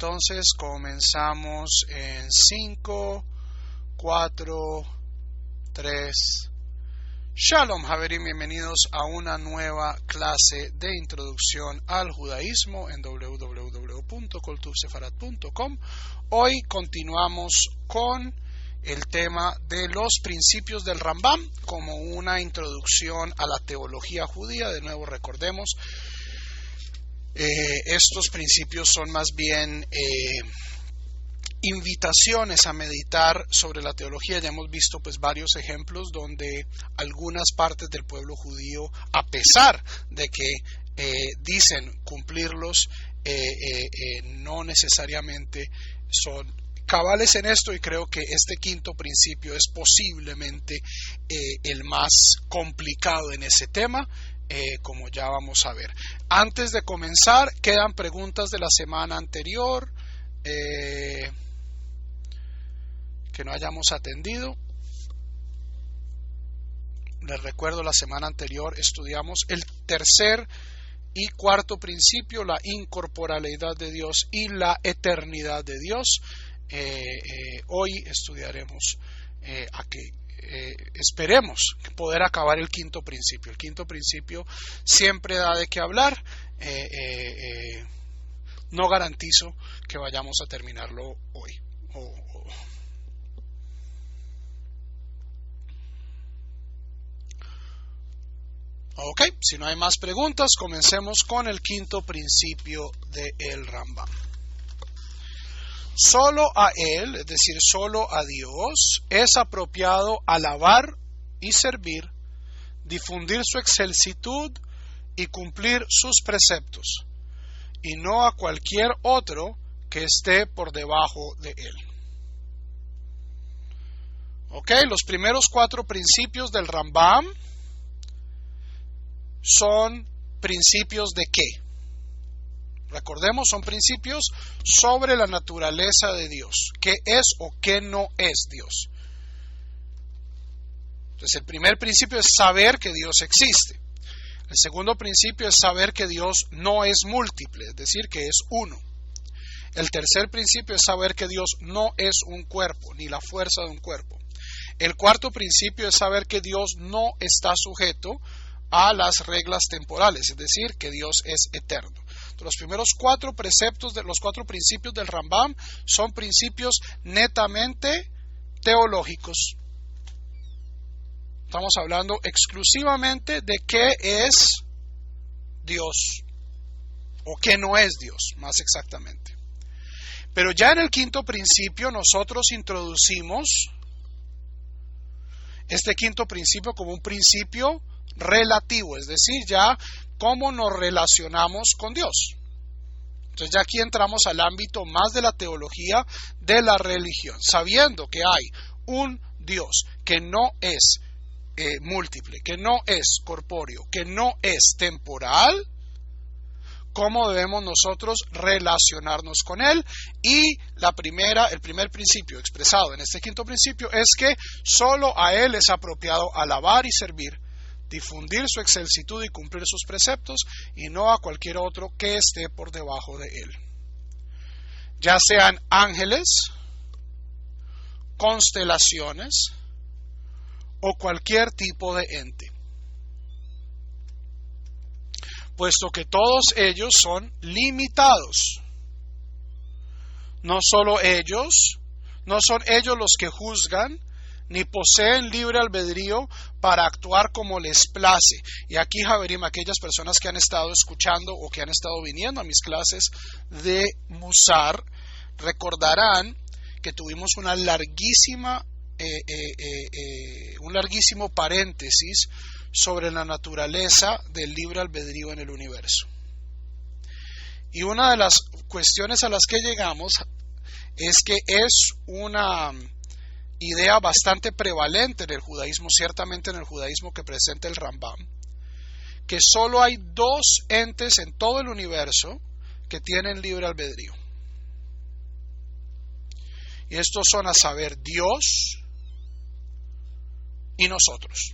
entonces comenzamos en 5, 4, 3. Shalom, Javerim, bienvenidos a una nueva clase de introducción al judaísmo en www.koltuvsefarad.com. Hoy continuamos con el tema de los principios del Rambam como una introducción a la teología judía. De nuevo, recordemos, estos principios son más bien invitaciones a meditar sobre la teología. Ya hemos visto varios ejemplos donde algunas partes del pueblo judío, a pesar de que dicen cumplirlos, no necesariamente son cabales en esto, y creo que este quinto principio es posiblemente el más complicado en ese tema, como ya vamos a ver. Antes de comenzar, quedan preguntas de la semana anterior que no hayamos atendido. Les recuerdo, la semana anterior estudiamos el tercer y cuarto principio, la incorporalidad de Dios y la eternidad de Dios. Hoy estudiaremos esperemos poder acabar el quinto principio. El quinto principio siempre da de qué hablar. No garantizo que vayamos a terminarlo hoy. Ok, si no hay más preguntas, comencemos con el quinto principio del Rambam. Solo a Él, es decir, solo a Dios, es apropiado alabar y servir, difundir su excelsitud y cumplir sus preceptos, y no a cualquier otro que esté por debajo de Él. Ok, los primeros 4 principios del Rambam son principios de qué. Recordemos, son principios sobre la naturaleza de Dios. ¿Qué es o qué no es Dios? Entonces, el primer principio es saber que Dios existe. El segundo principio es saber que Dios no es múltiple, es decir, que es uno. El tercer principio es saber que Dios no es un cuerpo, ni la fuerza de un cuerpo. El cuarto principio es saber que Dios no está sujeto a las reglas temporales, es decir, que Dios es eterno. Los primeros 4 preceptos de los 4 principios del Rambam son principios netamente teológicos. Estamos hablando exclusivamente de qué es Dios o qué no es Dios, más exactamente. Pero ya en el quinto principio nosotros introducimos este quinto principio como un principio relativo, es decir, ya cómo nos relacionamos con Dios. Entonces ya aquí entramos al ámbito más de la teología de la religión, sabiendo que hay un Dios que no es múltiple, que no es corpóreo, que no es temporal. ¿Cómo debemos nosotros relacionarnos con Él? Y el primer principio expresado en este quinto principio es que solo a Él es apropiado alabar y servir, difundir su excelsitud y cumplir sus preceptos, y no a cualquier otro que esté por debajo de Él. Ya sean ángeles, constelaciones o cualquier tipo de ente, puesto que todos ellos son limitados. No son ellos los que juzgan, ni poseen libre albedrío para actuar como les place. Y aquí, Javerim, aquellas personas que han estado escuchando o que han estado viniendo a mis clases de Musar, recordarán que tuvimos un larguísimo paréntesis sobre la naturaleza del libre albedrío en el universo. Y una de las cuestiones a las que llegamos es que es una idea bastante prevalente en el judaísmo, ciertamente en el judaísmo que presenta el Rambam, que solo hay 2 entes en todo el universo que tienen libre albedrío. Y estos son, a saber, Dios y nosotros.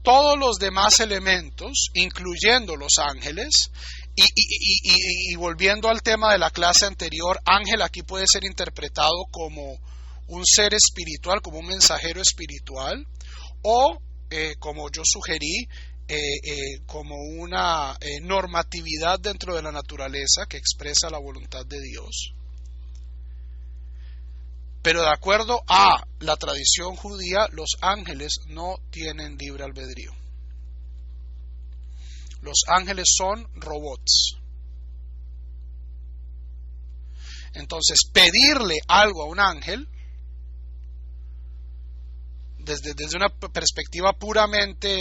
Todos los demás elementos, incluyendo los ángeles, Y volviendo al tema de la clase anterior, ángel aquí puede ser interpretado como un ser espiritual, como un mensajero espiritual, o como yo sugerí, como una normatividad dentro de la naturaleza que expresa la voluntad de Dios. Pero de acuerdo a la tradición judía, los ángeles no tienen libre albedrío. Los ángeles son robots. Entonces, pedirle algo a un ángel, desde una perspectiva puramente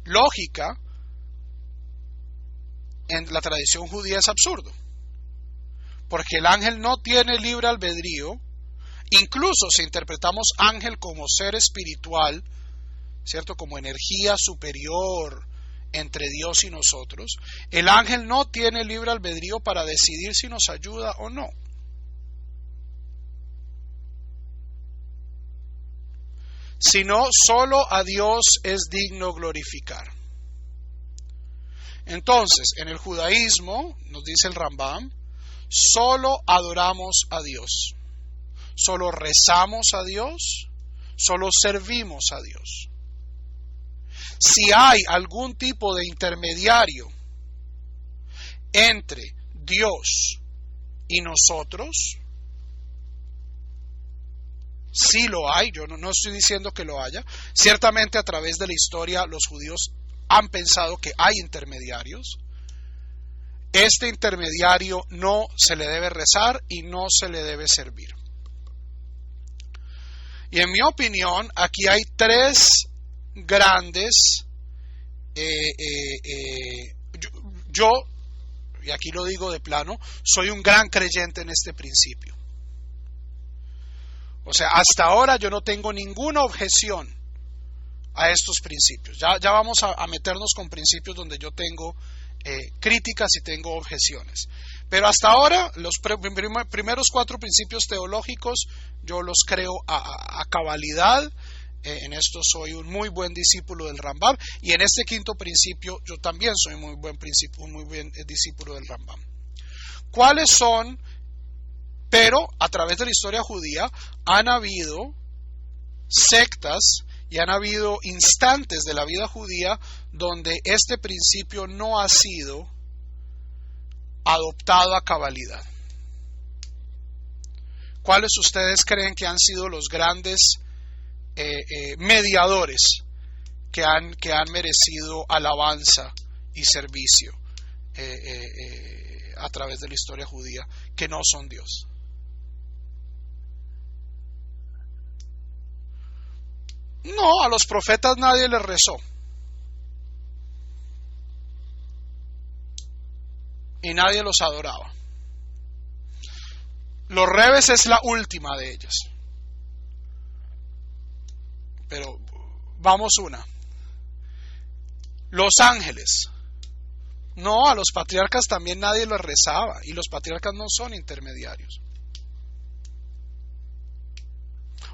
lógica, en la tradición judía es absurdo. Porque el ángel no tiene libre albedrío. Incluso si interpretamos ángel como ser espiritual, ¿cierto? Como energía superior entre Dios y nosotros, el ángel no tiene libre albedrío para decidir si nos ayuda o no. Sino solo a Dios es digno glorificar. Entonces, en el judaísmo, nos dice el Rambam, solo adoramos a Dios, solo rezamos a Dios, solo servimos a Dios. Si hay algún tipo de intermediario entre Dios y nosotros, sí lo hay, yo no estoy diciendo que lo haya. Ciertamente a través de la historia los judíos han pensado que hay intermediarios. Este intermediario no se le debe rezar y no se le debe servir. Y en mi opinión, aquí hay tres grandes, yo, y aquí lo digo de plano, soy un gran creyente en este principio. O sea, hasta ahora yo no tengo ninguna objeción a estos principios. Ya vamos a meternos con principios donde yo tengo críticas y tengo objeciones. Pero hasta ahora, los primeros 4 principios teológicos, yo los creo a cabalidad. En esto soy un muy buen discípulo del Rambam. Y en este 5º principio, yo también soy un muy buen discípulo del Rambam. ¿Cuáles son? Pero a través de la historia judía han habido sectas y han habido instantes de la vida judía donde este principio no ha sido adoptado a cabalidad. ¿Cuáles ustedes creen que han sido los grandes mediadores que han merecido alabanza y servicio a través de la historia judía, que no son Dios? No, a los profetas nadie les rezó. Y nadie los adoraba. Los rebes es la última de ellas. Pero vamos una. Los ángeles. No, a los patriarcas también nadie les rezaba. Y los patriarcas no son intermediarios.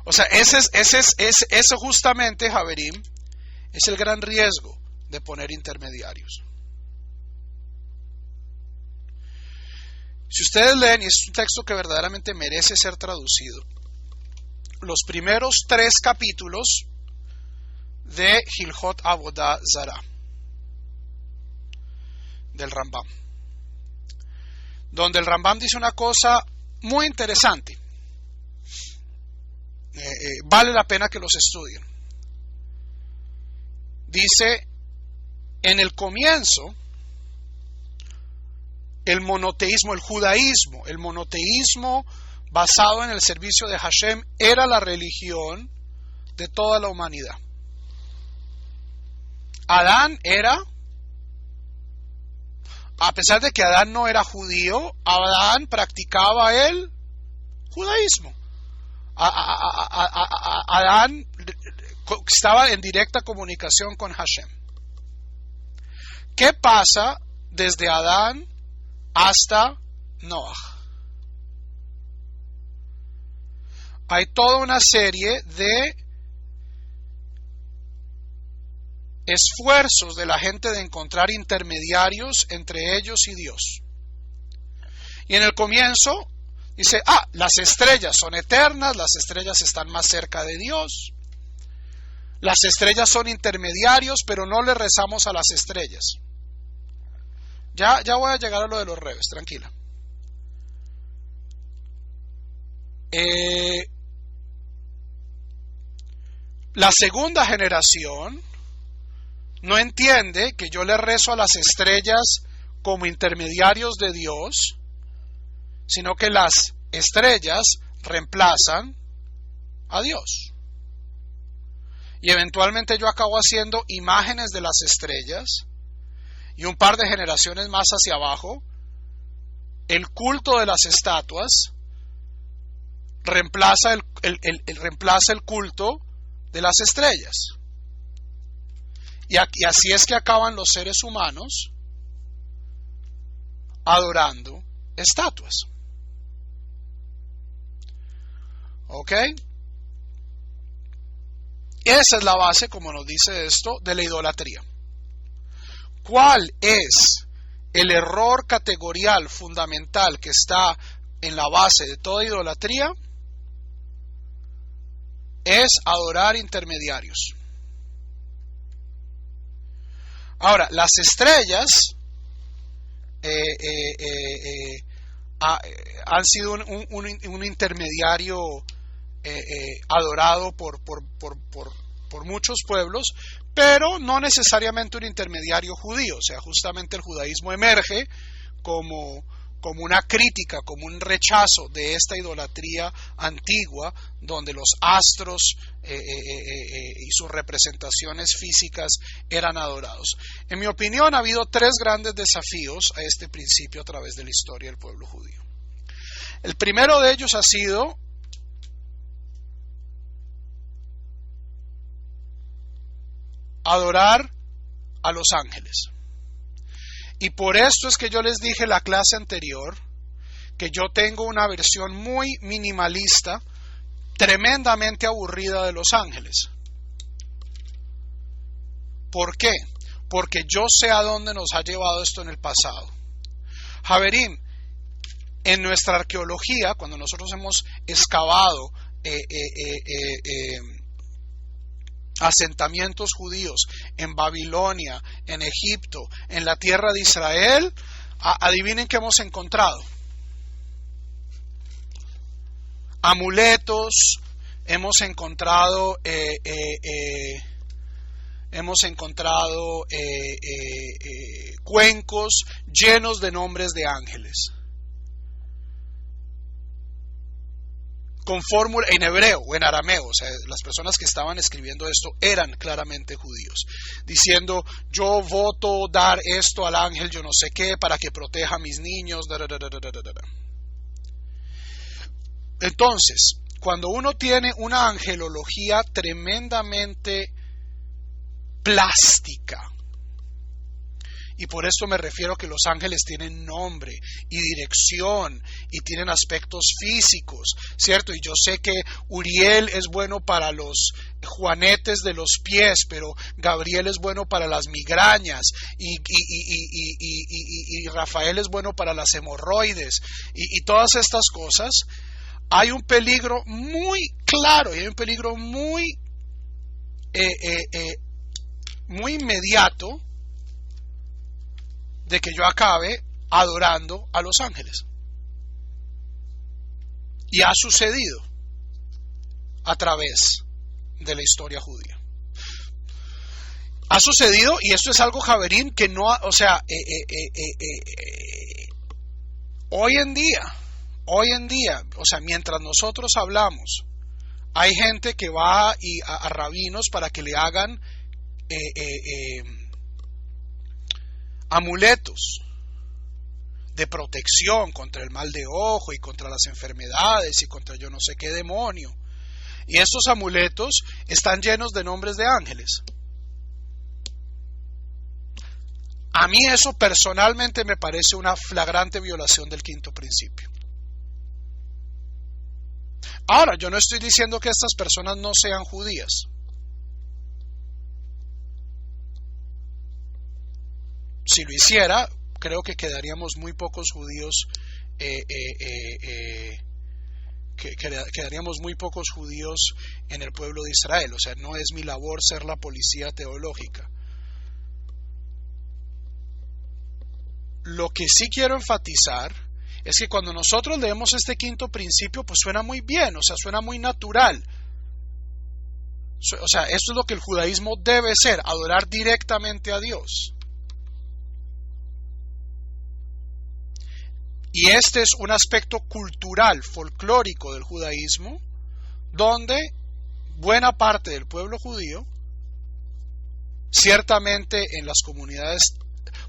O sea, eso justamente, Javerim, es el gran riesgo de poner intermediarios. Si ustedes leen, y es un texto que verdaderamente merece ser traducido, los primeros 3 capítulos de Hilhot Avodah Zarah, del Rambam, donde el Rambam dice una cosa muy interesante. Vale la pena que los estudien. Dice, en el comienzo, el monoteísmo, el judaísmo, el monoteísmo basado en el servicio de Hashem era la religión de toda la humanidad. Adán era, a pesar de que Adán no era judío, Adán practicaba el judaísmo. Adán estaba en directa comunicación con Hashem. ¿Qué pasa desde Adán hasta Noah? Hay toda una serie de esfuerzos de la gente de encontrar intermediarios entre ellos y Dios. Y en el comienzo dice, las estrellas son eternas, las estrellas están más cerca de Dios, las estrellas son intermediarios, pero no le rezamos a las estrellas. Ya voy a llegar a lo de los rebes, tranquila. La segunda generación no entiende que yo le rezo a las estrellas como intermediarios de Dios, sino que las estrellas reemplazan a Dios. Y eventualmente yo acabo haciendo imágenes de las estrellas, y un par de generaciones más hacia abajo, el culto de las estatuas reemplaza el culto de las estrellas. Y así es que acaban los seres humanos adorando estatuas. ¿Ok? Esa es la base, como nos dice esto, de la idolatría. ¿Cuál es el error categorial fundamental que está en la base de toda idolatría? Es adorar intermediarios. Ahora, las estrellas han sido un intermediario adorado por muchos pueblos, pero no necesariamente un intermediario judío. O sea, justamente el judaísmo emerge como una crítica, como un rechazo de esta idolatría antigua, donde los astros y sus representaciones físicas eran adorados. En mi opinión, ha habido 3 grandes desafíos a este principio a través de la historia del pueblo judío. El primero de ellos ha sido adorar a los ángeles. Y por esto es que yo les dije en la clase anterior que yo tengo una versión muy minimalista, tremendamente aburrida de los ángeles. ¿Por qué? Porque yo sé a dónde nos ha llevado esto en el pasado. Javerín, en nuestra arqueología, cuando nosotros hemos excavado asentamientos judíos en Babilonia, en Egipto, en la tierra de Israel, adivinen qué hemos encontrado. Amuletos, hemos encontrado cuencos llenos de nombres de ángeles, con fórmula en hebreo o en arameo. O sea, las personas que estaban escribiendo esto eran claramente judíos, diciendo: yo voto dar esto al ángel yo no sé qué para que proteja a mis niños. Entonces, cuando uno tiene una angelología tremendamente plástica, y por esto me refiero a que los ángeles tienen nombre y dirección y tienen aspectos físicos, ¿cierto? Y yo sé que Uriel es bueno para los juanetes de los pies, pero Gabriel es bueno para las migrañas y Rafael es bueno para las hemorroides y todas estas cosas. Hay un peligro muy claro y hay un peligro muy inmediato de que yo acabe adorando a los ángeles. Y ha sucedido a través de la historia judía. Ha sucedido, y esto es algo, Javerín, que no, o sea, hoy en día, o sea, mientras nosotros hablamos, hay gente que va a rabinos para que le hagan amuletos de protección contra el mal de ojo y contra las enfermedades y contra yo no sé qué demonio. Y estos amuletos están llenos de nombres de ángeles. A mí eso personalmente me parece una flagrante violación del quinto principio. Ahora, yo no estoy diciendo que estas personas no sean judías. si lo hiciera, creo que quedaríamos muy pocos judíos, quedaríamos muy pocos judíos en el pueblo de Israel. O sea, no es mi labor ser la policía teológica. Lo que sí quiero enfatizar es que cuando nosotros leemos este quinto principio, pues suena muy bien, o sea, suena muy natural. O sea, esto es lo que el judaísmo debe ser, adorar directamente a Dios. Y este es un aspecto cultural, folclórico del judaísmo, donde buena parte del pueblo judío, ciertamente en las comunidades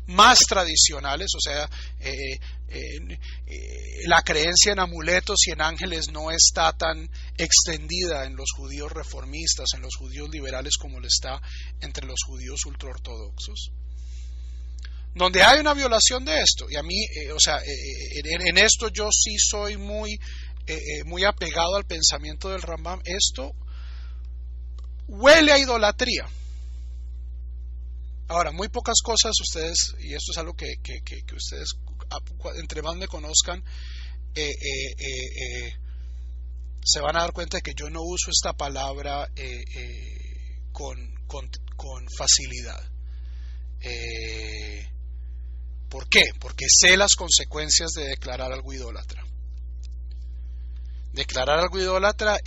más tradicionales, o sea, la creencia en amuletos y en ángeles no está tan extendida en los judíos reformistas, en los judíos liberales, como lo está entre los judíos ultraortodoxos, donde hay una violación de esto. Y a mí, o sea, en esto yo sí soy muy apegado al pensamiento del Rambam. Esto huele a idolatría. Ahora, muy pocas cosas ustedes, y esto es algo que ustedes, entre más me conozcan, se van a dar cuenta de que yo no uso esta palabra con facilidad. ¿Por qué? Porque sé las consecuencias de declarar algo idólatra. Declarar algo idólatra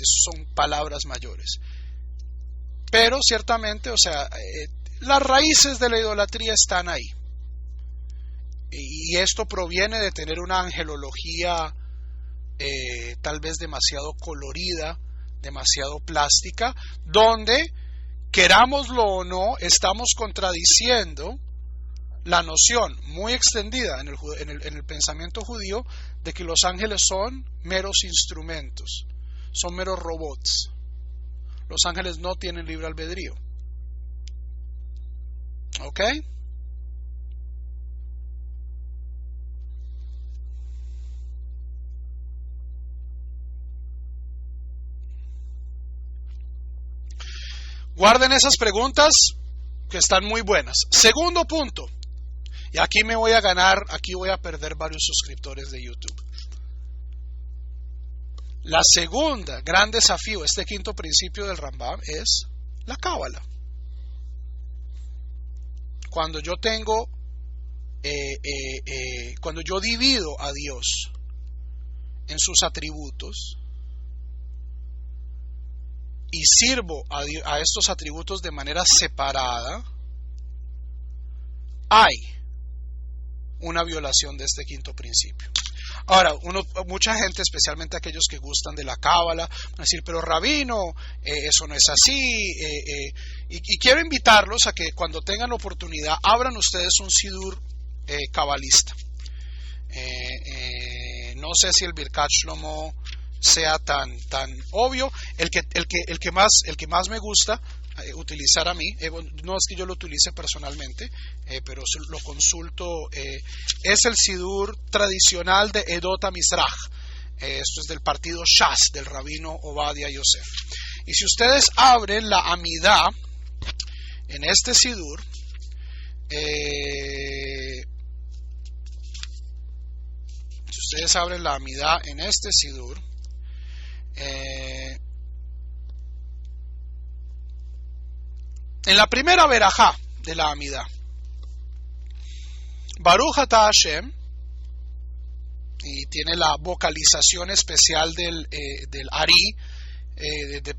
son palabras mayores. Pero ciertamente, o sea, las raíces de la idolatría están ahí. Y esto proviene de tener una angelología tal vez demasiado colorida, demasiado plástica, donde, querámoslo o no, estamos contradiciendo la noción muy extendida en el pensamiento judío de que los ángeles son meros instrumentos, son meros robots. Los ángeles no tienen libre albedrío. ¿Ok? Guarden esas preguntas que están muy buenas. Segundo punto. Y aquí me voy a ganar, aquí voy a perder varios suscriptores de YouTube. La segunda gran desafío, este quinto principio del Rambam, es la cábala. Cuando yo tengo, cuando yo divido a Dios en sus atributos y sirvo a estos atributos de manera separada, hay una violación de este quinto principio. Ahora, mucha gente, especialmente aquellos que gustan de la cábala, van a decir, pero rabino, eso no es así. Y quiero invitarlos a que cuando tengan oportunidad abran ustedes un sidur cabalista. No sé si el Birkat Shlomo sea tan obvio. El que más me gusta utilizar a mí, no es que yo lo utilice personalmente, pero lo consulto, es el sidur tradicional de Edot HaMizrach. Esto es del partido Shas, del rabino Ovadia Yosef. Y si ustedes abren la Amidá en este sidur, en la primera verajá de la Amidá, Baruch Ata Hashem, y tiene la vocalización especial del Ari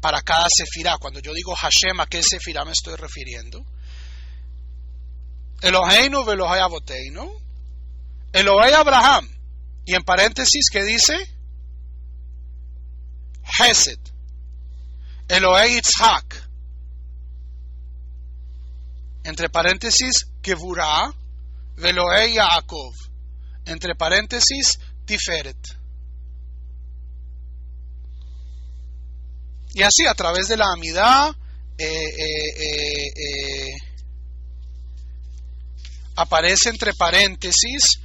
para cada sefirá. Cuando yo digo Hashem, ¿a qué sefirá me estoy refiriendo? Eloheinu velohai avoteinu, Elohei Abraham, y en paréntesis, ¿qué dice? Hesed, Elohei Yitzhak, entre paréntesis, Gevurah, Velohei Yaakov, entre paréntesis, Tiferet. Y así, a través de la Amidá, aparece entre paréntesis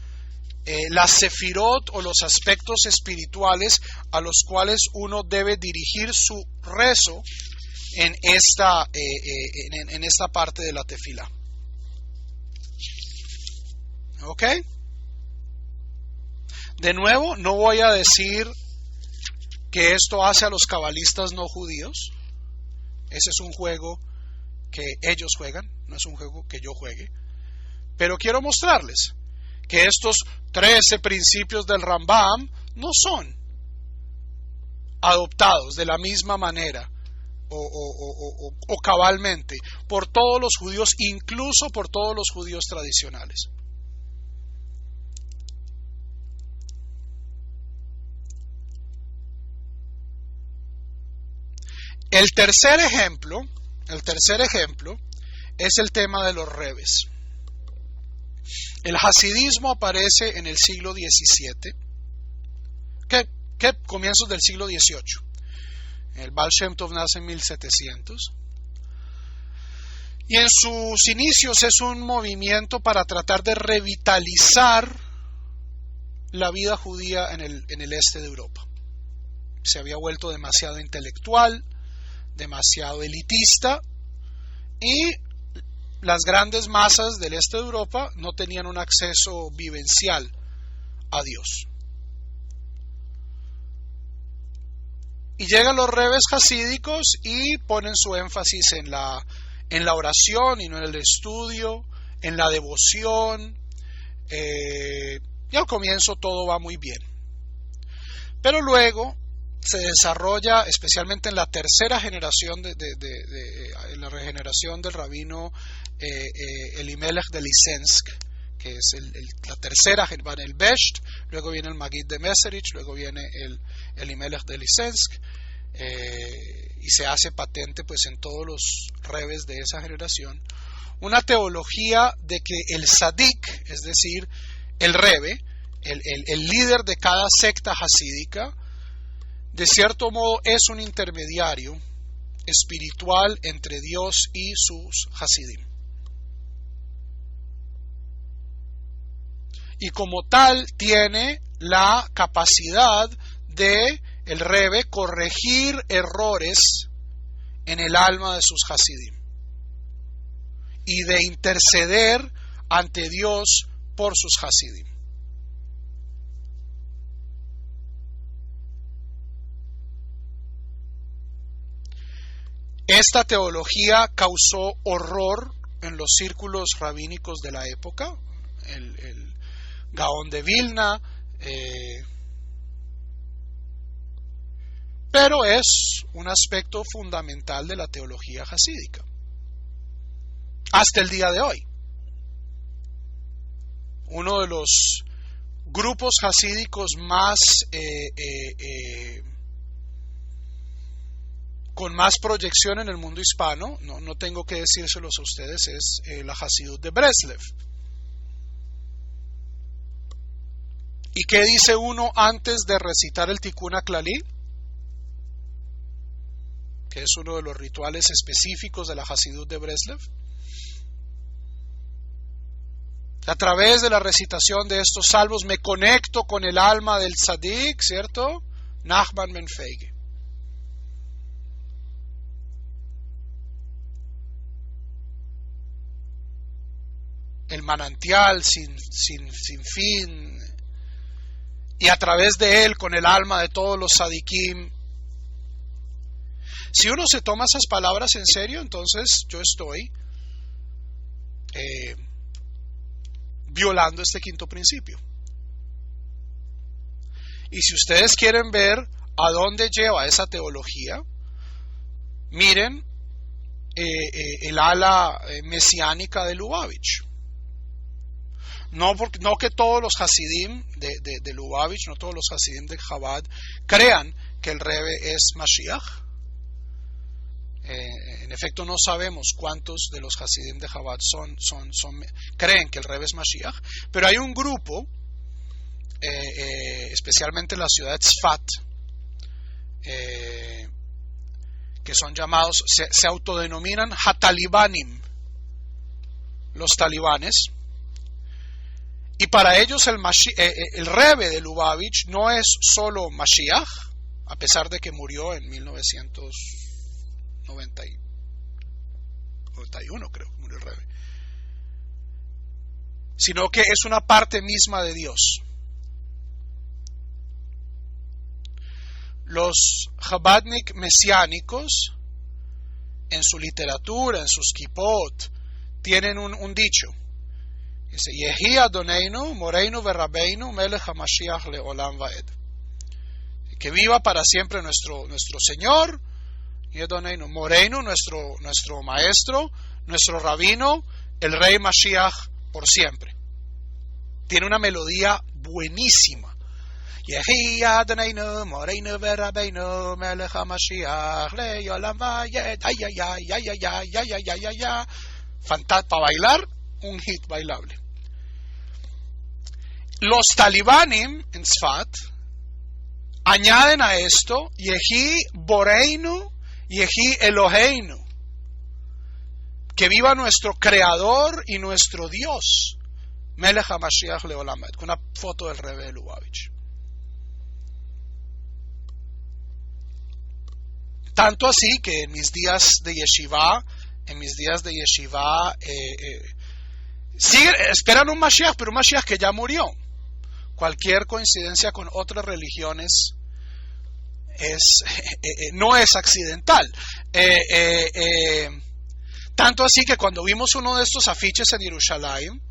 las sefirot o los aspectos espirituales a los cuales uno debe dirigir su rezo en esta parte de la tefilá. ¿Ok? De nuevo, no voy a decir que esto hace a los cabalistas no judíos. Ese es un juego que ellos juegan, no es un juego que yo juegue. Pero quiero mostrarles que estos 13 principios del Rambam no son adoptados de la misma manera o cabalmente por todos los judíos, incluso por todos los judíos tradicionales. El tercer ejemplo es el tema de los rebes. El hasidismo aparece en el siglo XVII, que comienzos del siglo XVIII. El Baal Shem Tov nace en 1700. Y en sus inicios es un movimiento para tratar de revitalizar la vida judía en el este de Europa. Se había vuelto demasiado intelectual, demasiado elitista, y las grandes masas del este de Europa no tenían un acceso vivencial a Dios. Y llegan los rebes hasídicos y ponen su énfasis en la oración y no en el estudio, en la devoción, y al comienzo todo va muy bien. Pero luego se desarrolla, especialmente en la tercera generación en la regeneración del rabino Elimelech de Lisensk, que es la tercera, va en el Besht, luego viene el Magid de Meserich, luego viene el Elimelech de Lisensk, y se hace patente pues en todos los rebes de esa generación una teología de que el Sadik, es decir, el rebe, el líder de cada secta hasídica, de cierto modo es un intermediario espiritual entre Dios y sus hasidim. Y como tal tiene la capacidad de el rebe corregir errores en el alma de sus hasidim y de interceder ante Dios por sus hasidim. Esta teología causó horror en los círculos rabínicos de la época, el Gaón de Vilna, pero es un aspecto fundamental de la teología hasídica hasta el día de hoy. Uno de los grupos hasídicos más con más proyección en el mundo hispano, no tengo que decírselos a ustedes, es la Hasidut de Breslev. ¿Y qué dice uno antes de recitar el Tikkun HaKlali? Que es uno de los rituales específicos de la Hasidut de Breslev. A través de la recitación de estos salmos me conecto con el alma del Tzadik, ¿cierto? Nachman ben Feige. El manantial sin fin, y a través de él con el alma de todos los tzadikim. Si uno se toma esas palabras en serio, entonces yo estoy violando este quinto principio. Y si ustedes quieren ver a dónde lleva esa teología, miren el ala mesiánica de Lubavitch. No que todos los hasidim de Lubavitch, no todos los hasidim de Chabad crean que el Rebbe es Mashiach. En efecto, no sabemos cuántos de los hasidim de Chabad creen que el Rebbe es Mashiach, pero hay un grupo, especialmente en la ciudad de Tzfat, que son llamados, se autodenominan Hatalibanim, los talibanes. Y para ellos el Rebbe de Lubavitch no es solo Mashiach, a pesar de que murió en 1991, creo, murió el Rebbe, sino que es una parte misma de Dios. Los Chabadnik mesiánicos, en su literatura, en sus kippot, tienen un dicho. Dice, Yehi Adoneinu, Moreinu Verrabeinu, Melech HaMashiach Leolam Vaed. Que viva para siempre nuestro Señor, y Adoneinu, Moreinu, nuestro maestro, nuestro rabino, el rey Mashiach por siempre. Tiene una melodía buenísima. Yehi Adoneinu, Moreinu Verrabeinu, Melech HaMashiach Leolam Vaed. Ay, ay, ay, ay, ay, ay, ay, ay, ay, ay, ay. Fantástico, para bailar, un hit bailable. Los talibanim en Tzfat añaden a esto Yehi Boreinu, Yehi Eloheinu, que viva nuestro Creador y nuestro Dios, Melech HaMashiach Leolam Vaed, con una foto del Rebbe de Lubavitch. Tanto así que en mis días de yeshiva, esperan un Mashiach, pero un Mashiach que ya murió. Cualquier coincidencia con otras religiones no es accidental. Tanto así que cuando vimos uno de estos afiches en Jerusalén,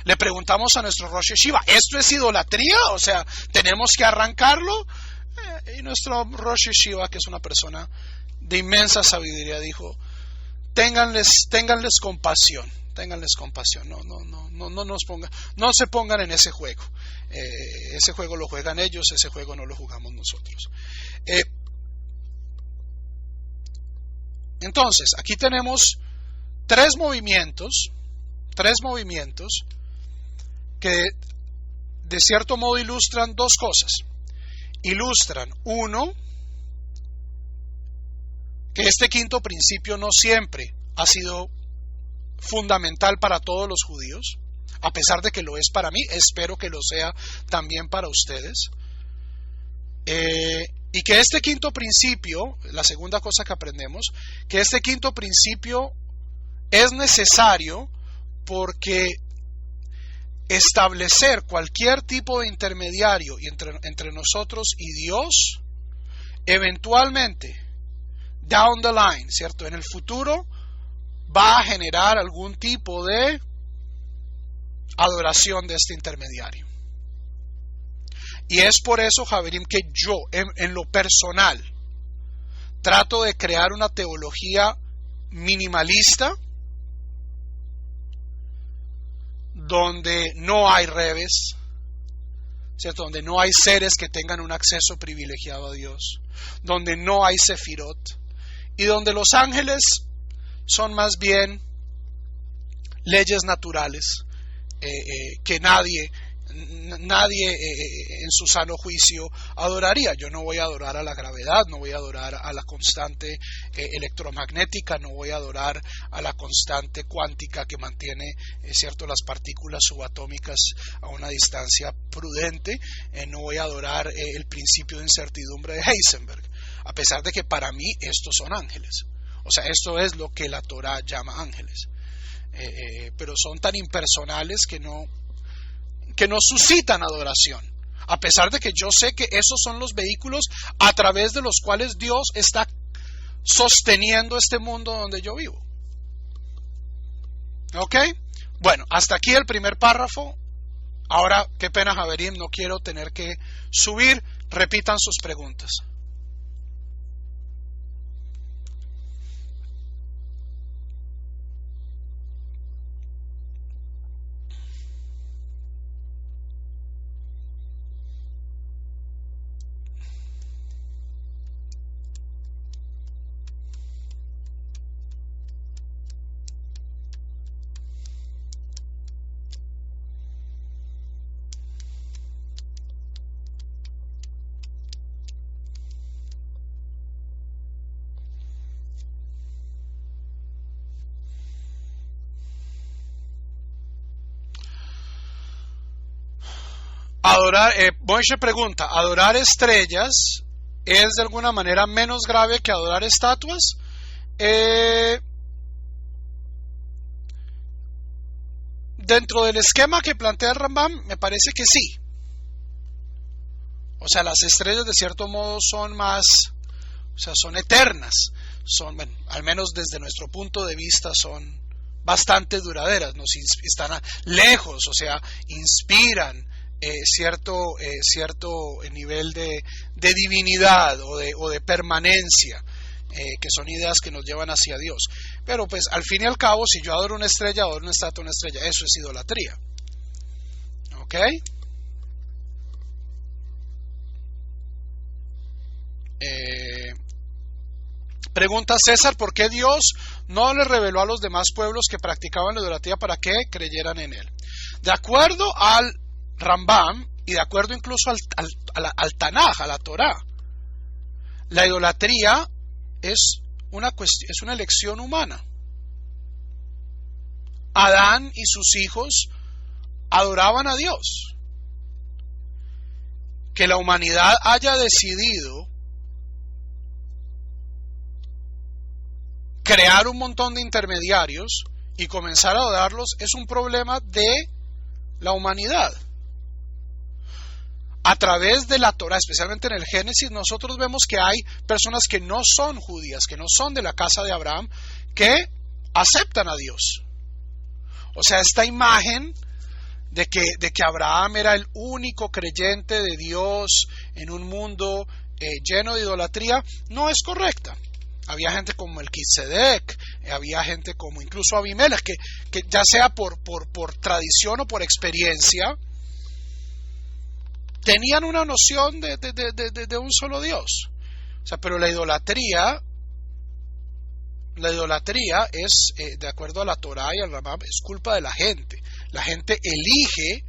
le preguntamos a nuestro Rosh Yeshiva, ¿esto es idolatría? O sea, ¿tenemos que arrancarlo? Y nuestro Rosh Yeshiva, que es una persona de inmensa sabiduría, dijo, ténganles compasión. Ténganles compasión, no se pongan en ese juego. Ese juego lo juegan ellos, ese juego no lo jugamos nosotros. Entonces, aquí tenemos tres movimientos que de cierto modo ilustran dos cosas. Ilustran, uno, que este quinto principio no siempre ha sido fundamental para todos los judíos, a pesar de que lo es para mí, espero que lo sea también para ustedes, y que este quinto principio, la segunda cosa que aprendemos, que este quinto principio es necesario porque establecer cualquier tipo de intermediario entre nosotros y Dios, eventualmente, down the line, ¿cierto? En el futuro, va a generar algún tipo de adoración de este intermediario. Y es por eso, Javerim, que yo, en lo personal, trato de crear una teología minimalista, donde no hay rebes, ¿cierto? Donde no hay seres que tengan un acceso privilegiado a Dios, donde no hay sefirot, y donde los ángeles son más bien leyes naturales que nadie en su sano juicio adoraría. Yo no voy a adorar a la gravedad, no voy a adorar a la constante electromagnética, no voy a adorar a la constante cuántica que mantiene cierto, las partículas subatómicas a una distancia prudente, no voy a adorar el principio de incertidumbre de Heisenberg, a pesar de que para mí estos son ángeles. O sea, esto es lo que la Torah llama ángeles, pero son tan impersonales que no suscitan adoración, a pesar de que yo sé que esos son los vehículos a través de los cuales Dios está sosteniendo este mundo donde yo vivo. ¿Ok? Bueno, hasta aquí el primer párrafo. Ahora, qué pena, Javerim, no quiero tener que subir. Repitan sus preguntas. Moishe pregunta, ¿adorar estrellas es de alguna manera menos grave que adorar estatuas? dentro del esquema que plantea el Rambam, me parece que sí. O sea, las estrellas de cierto modo son más, o sea, son eternas, son, bueno, al menos desde nuestro punto de vista son bastante duraderas, están lejos, o sea, inspiran cierto nivel de divinidad o de permanencia, que son ideas que nos llevan hacia Dios. Pero pues al fin y al cabo, si yo adoro una estrella, adoro una estatua, una estrella, eso es idolatría. ¿Ok? Pregunta César, ¿por qué Dios no le reveló a los demás pueblos que practicaban la idolatría para que creyeran en él? De acuerdo al Rambam y de acuerdo incluso al Tanaj, a la Torá, la idolatría es una elección humana. Adán y sus hijos adoraban a Dios. Que la humanidad haya decidido crear un montón de intermediarios y comenzar a adorarlos es un problema de la humanidad. A través de la Torá, especialmente en el Génesis, nosotros vemos que hay personas que no son judías, que no son de la casa de Abraham, que aceptan a Dios. O sea, esta imagen de que Abraham era el único creyente de Dios en un mundo lleno de idolatría no es correcta. Había gente como Melquisedec, había gente como incluso Abimelech, que ya sea por tradición o por experiencia, tenían una noción de un solo Dios. O sea, pero la idolatría es, de acuerdo a la Torá y al Rambam, es culpa de la gente. La gente elige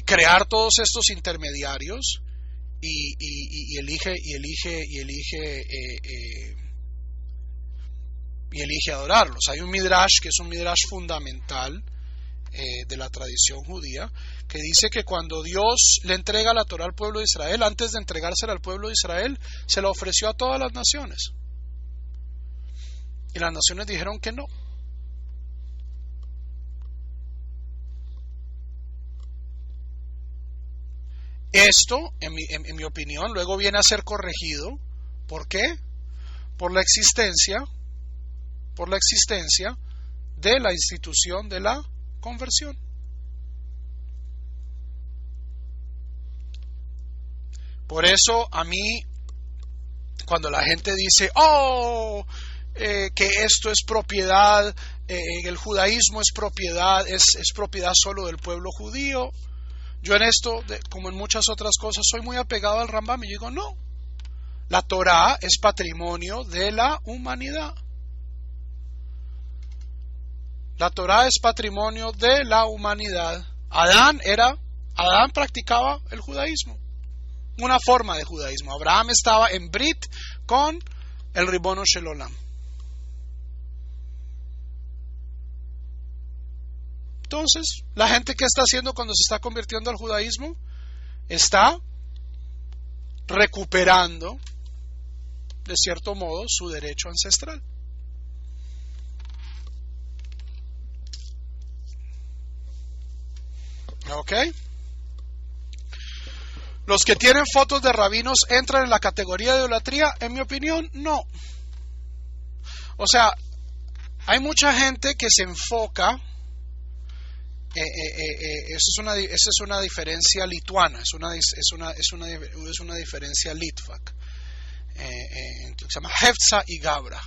crear todos estos intermediarios y elige adorarlos. Hay un midrash que es un midrash fundamental de la tradición judía, que dice que cuando Dios le entrega la Torá al pueblo de Israel, antes de entregársela al pueblo de Israel, se la ofreció a todas las naciones. Y las naciones dijeron que no. Esto, en mi opinión, luego viene a ser corregido. ¿Por qué? Por la existencia de la institución de la conversión. Por eso a mí, cuando la gente dice, que esto es propiedad, el judaísmo es propiedad solo del pueblo judío, yo en esto, como en muchas otras cosas, soy muy apegado al Rambam y digo, no, la Torá es patrimonio de la humanidad. La Torá es patrimonio de la humanidad. Adán practicaba el judaísmo, una forma de judaísmo. Abraham estaba en Brit con el Ribono Shel Olam. Entonces, la gente, ¿qué está haciendo cuando se está convirtiendo al judaísmo? Está recuperando, de cierto modo, su derecho ancestral. ¿Ok? ¿Los que tienen fotos de rabinos entran en la categoría de idolatría? En mi opinión, no. O sea, hay mucha gente que se enfoca. Esa es una diferencia lituana, es una diferencia litvak, se llama Heftza y Gabra.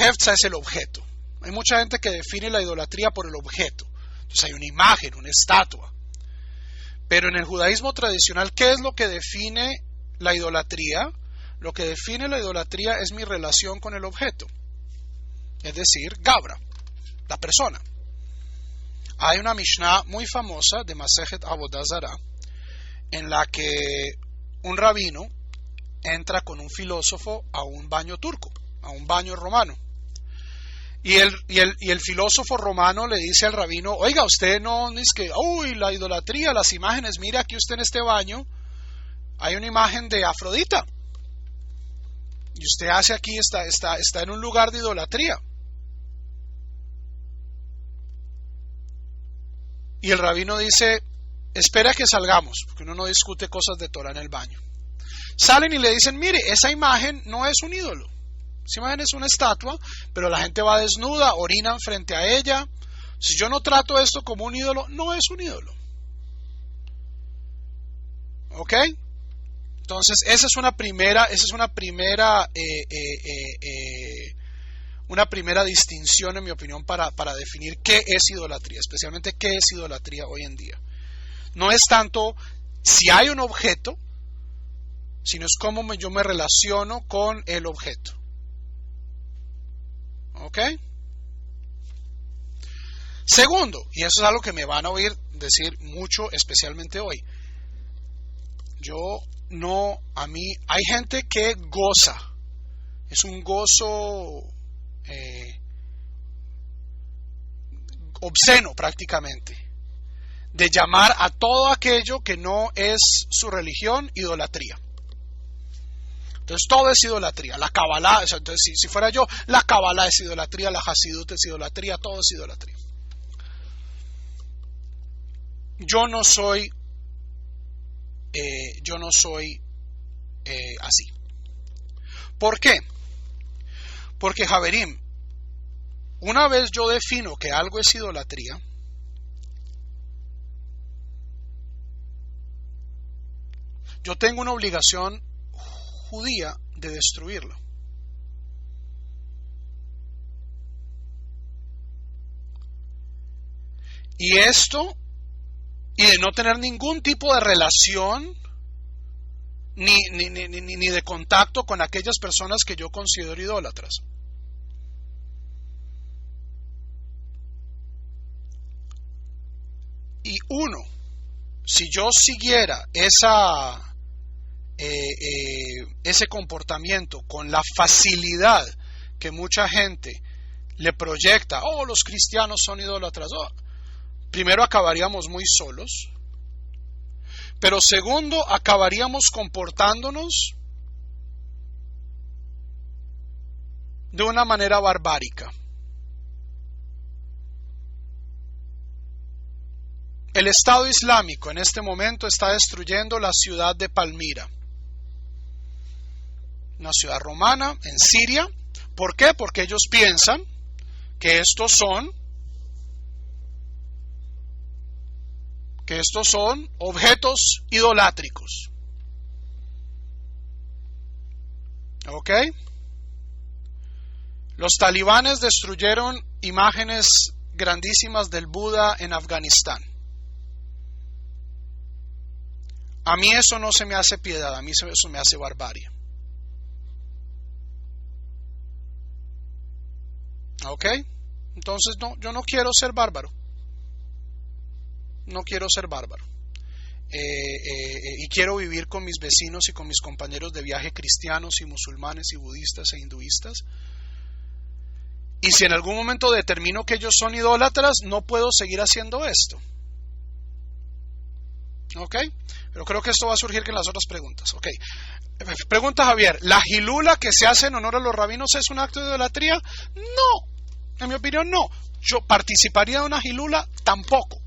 Heftza es el objeto. Hay mucha gente que define la idolatría por el objeto. Entonces hay una imagen, una estatua. Pero en el judaísmo tradicional, ¿qué es lo que define la idolatría? Lo que define la idolatría es mi relación con el objeto, es decir, Gabra, la persona. Hay una Mishnah muy famosa de Masejet Avodah Zarah en la que un rabino entra con un filósofo a un baño turco, a un baño romano. Y el filósofo romano le dice al rabino, oiga, usted no es que, la idolatría, las imágenes, mire aquí usted en este baño, hay una imagen de Afrodita. Y usted hace aquí, está en un lugar de idolatría. Y el rabino dice, espera que salgamos, porque uno no discute cosas de Torah en el baño. Salen y le dicen, mire, esa imagen no es un ídolo. Esa imagen es una estatua, pero la gente va desnuda, orinan frente a ella. Si yo no trato esto como un ídolo, no es un ídolo. ¿Ok? Entonces, esa es una primera distinción, en mi opinión, para definir qué es idolatría, especialmente qué es idolatría hoy en día. No es tanto si hay un objeto, sino es cómo yo me relaciono con el objeto. ¿Ok? Segundo, y eso es algo que me van a oír decir mucho, especialmente hoy. Hay gente que goza, es un gozo obsceno prácticamente, de llamar a todo aquello que no es su religión idolatría. Entonces todo es idolatría, la Kabbalah, entonces si fuera yo, la Kabbalah es idolatría, la Hasidut es idolatría, todo es idolatría. Yo no soy así. ¿Por qué? Porque, Javerim, una vez yo defino que algo es idolatría, yo tengo una obligación judía de destruirlo. Y de no tener ningún tipo de relación ni de contacto con aquellas personas que yo considero idólatras. Y si yo siguiera ese comportamiento con la facilidad que mucha gente le proyecta, los cristianos son idólatras, primero acabaríamos muy solos, pero segundo acabaríamos comportándonos de una manera barbárica. El Estado Islámico en este momento está destruyendo la ciudad de Palmira, una ciudad romana en Siria. ¿Por qué? Porque ellos piensan que estos son objetos idolátricos. ¿Ok? Los talibanes destruyeron imágenes grandísimas del Buda en Afganistán. A mí eso no se me hace piedad, a mí eso me hace barbarie. ¿Ok? Entonces yo no quiero ser bárbaro. No quiero ser bárbaro. Y quiero vivir con mis vecinos y con mis compañeros de viaje cristianos y musulmanes y budistas e hinduistas. Y si en algún momento determino que ellos son idólatras, no puedo seguir haciendo esto. ¿Ok? Pero creo que esto va a surgir en las otras preguntas. ¿Ok? Pregunta Javier, ¿la hilula que se hace en honor a los rabinos es un acto de idolatría? No, en mi opinión no. ¿Yo participaría de una hilula? Tampoco.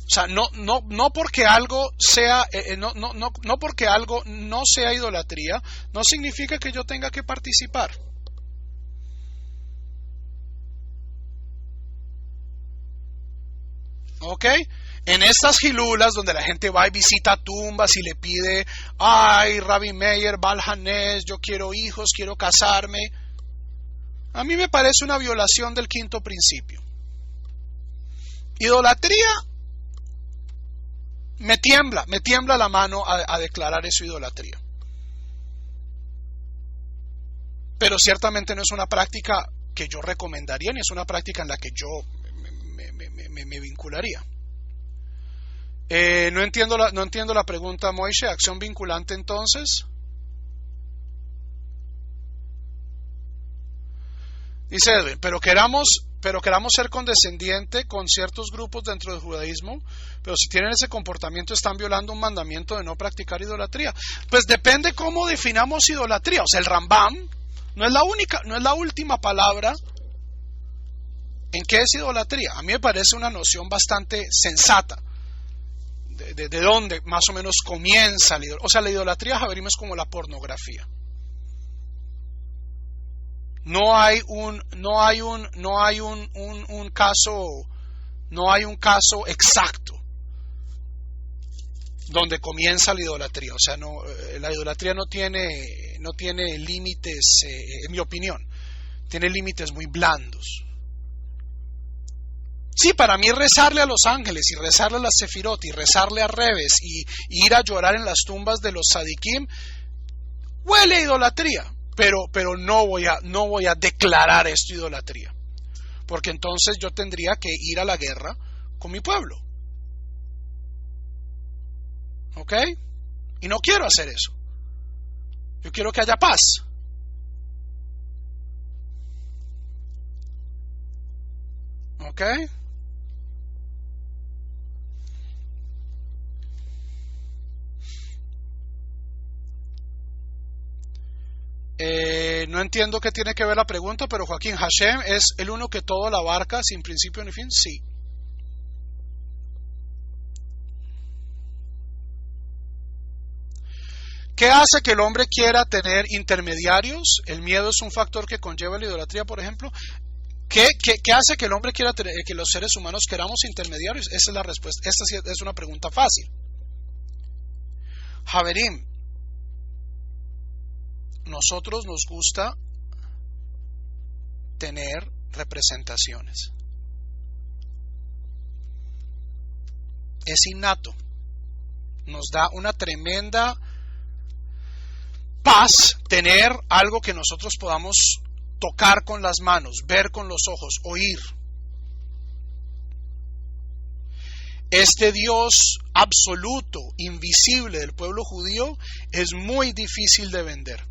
O sea, no porque algo sea, no porque algo no sea idolatría, no significa que yo tenga que participar. ¿Ok? En estas hilulas donde la gente va y visita tumbas y le pide, ay, Rabbi Meir, Baal Hanes, yo quiero hijos, quiero casarme, a mí me parece una violación del quinto principio. Idolatría, me tiembla la mano a declarar eso idolatría. Pero ciertamente no es una práctica que yo recomendaría, ni es una práctica en la que yo me vincularía. No entiendo la pregunta, Moishe. ¿Acción vinculante entonces? Dice Edwin, pero queramos pero queramos ser condescendiente con ciertos grupos dentro del judaísmo, pero si tienen ese comportamiento están violando un mandamiento de no practicar idolatría. Pues depende cómo definamos idolatría. O sea, el Rambam no es la última palabra en qué es idolatría. A mí me parece una noción bastante sensata de dónde más o menos comienza la idolatría. O sea, la idolatría, Javerim, es como la pornografía. No hay un caso exacto donde comienza la idolatría. O sea, la idolatría no tiene límites, en mi opinión, tiene límites muy blandos. Sí, para mí rezarle a los ángeles y rezarle a las sefirot y rezarle a Rebes y ir a llorar en las tumbas de los tzadikim huele a idolatría. Pero no voy a declarar esto idolatría, porque entonces yo tendría que ir a la guerra con mi pueblo. ¿Ok? Y no quiero hacer eso. Yo quiero que haya paz. ¿Ok? No entiendo qué tiene que ver la pregunta, pero Joaquín, ¿Hashem es el uno que todo la abarca sin principio ni fin? Sí. ¿Qué hace que el hombre quiera tener intermediarios? El miedo es un factor que conlleva la idolatría, por ejemplo. ¿Qué hace que el hombre quiera tener, que los seres humanos queramos intermediarios? Esa es la respuesta. Esta sí es una pregunta fácil. Javerim, nosotros nos gusta tener representaciones. Es innato. Nos da una tremenda paz tener algo que nosotros podamos tocar con las manos, ver con los ojos, oír. Este Dios absoluto, invisible del pueblo judío es muy difícil de vender.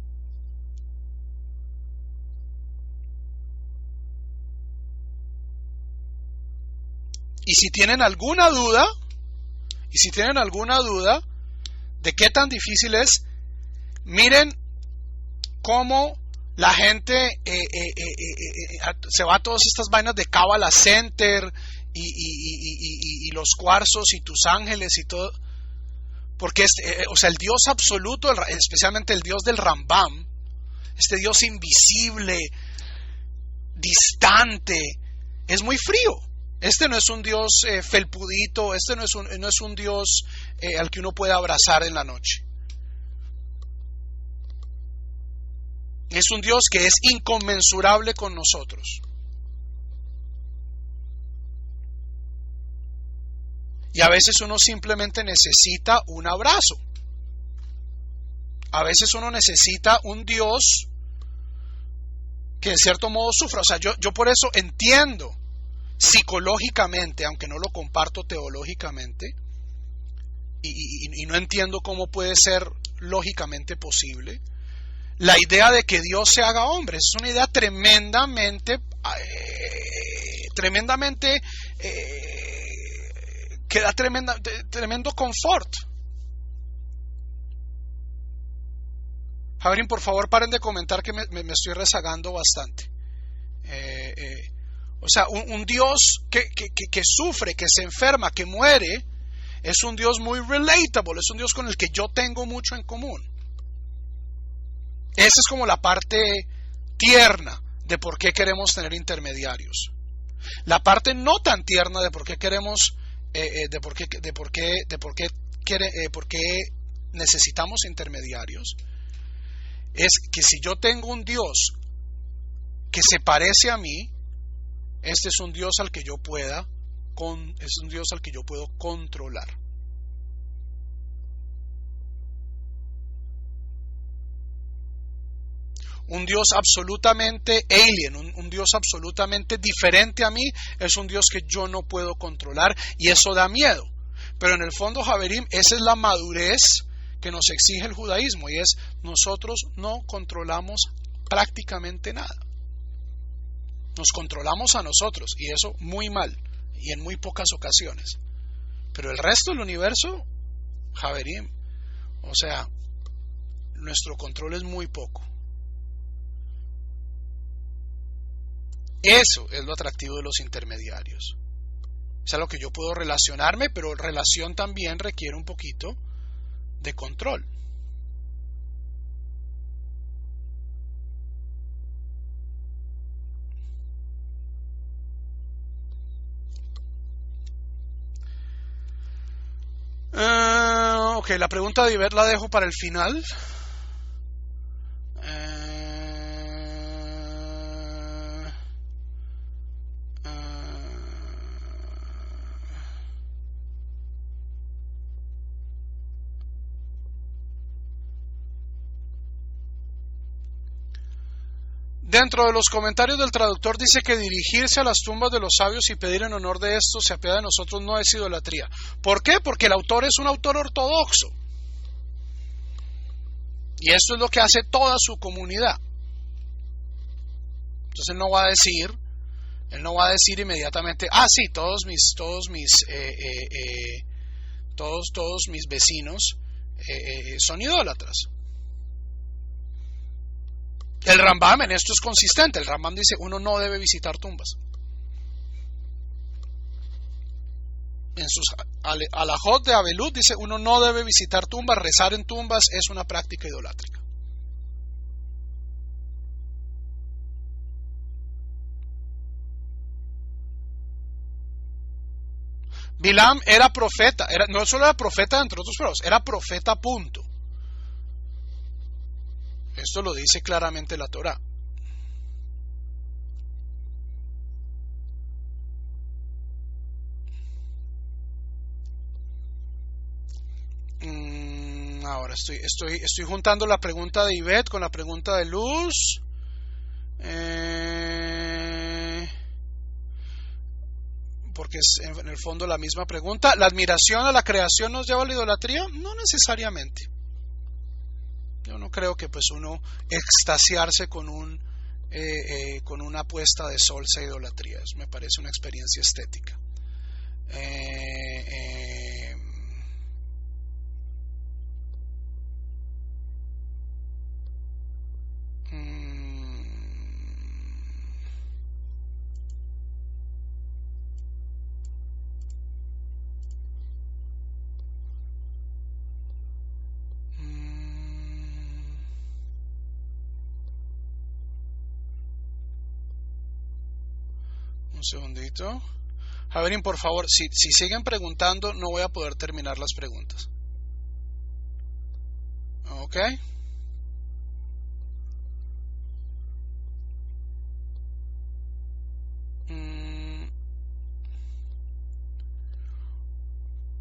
Y si tienen alguna duda de qué tan difícil es, miren cómo la gente se va a todas estas vainas de Kabbalah Center y los cuarzos y tus ángeles y todo, porque el Dios absoluto, especialmente el Dios del Rambam, este Dios invisible, distante, es muy frío. Este no es un Dios felpudito, este no es un Dios al que uno puede abrazar en la noche. Es un Dios que es inconmensurable con nosotros. Y a veces uno simplemente necesita un abrazo. A veces uno necesita un Dios que en cierto modo sufra. O sea, yo por eso entiendo psicológicamente, aunque no lo comparto teológicamente, y no entiendo cómo puede ser lógicamente posible, la idea de que Dios se haga hombre. Es una idea tremendamente que da tremendo confort. Javier, por favor, paren de comentar que me estoy rezagando bastante. O sea, un Dios que sufre, que se enferma, que muere, es un Dios muy relatable, es un Dios con el que yo tengo mucho en común. Esa es como la parte tierna de por qué queremos tener intermediarios. La parte no tan tierna de por qué queremos, por qué necesitamos intermediarios, es que si yo tengo un Dios que se parece a mí, este es un Dios al que yo puedo controlar. Un Dios absolutamente alien, un Dios absolutamente diferente a mí, es un Dios que yo no puedo controlar, y eso da miedo. Pero en el fondo, Javerim, esa es la madurez que nos exige el judaísmo, y es: nosotros no controlamos prácticamente nada. Nos controlamos a nosotros, y eso muy mal, y en muy pocas ocasiones. Pero el resto del universo, Javerim, o sea, nuestro control es muy poco. Eso es lo atractivo de los intermediarios. Es a lo que yo puedo relacionarme, pero relación también requiere un poquito de control. Ok, la pregunta de Iber la dejo para el final. Dentro de los comentarios del traductor dice que dirigirse a las tumbas de los sabios y pedir en honor de estos se apiada de nosotros no es idolatría. ¿Por qué? Porque el autor es un autor ortodoxo. Y esto es lo que hace toda su comunidad. Entonces él no va a decir inmediatamente, sí, todos mis vecinos son idólatras. El Rambam en esto es consistente. El Rambam dice, uno no debe visitar tumbas. En sus alajot de Abelut dice, uno no debe visitar tumbas, rezar en tumbas es una práctica idolátrica. Bilam era profeta, no solo era profeta entre otros pueblos, era profeta punto. Esto lo dice claramente la Torá. Ahora estoy juntando la pregunta de Ivette con la pregunta de Luz. Porque es en el fondo la misma pregunta. ¿La admiración a la creación nos lleva a la idolatría? No necesariamente. Yo no creo que pues uno extasiarse con una puesta de sol sea idolatría. Eso me parece una experiencia estética. Un segundito. Javerín, por favor, si siguen preguntando, no voy a poder terminar las preguntas. ¿Ok?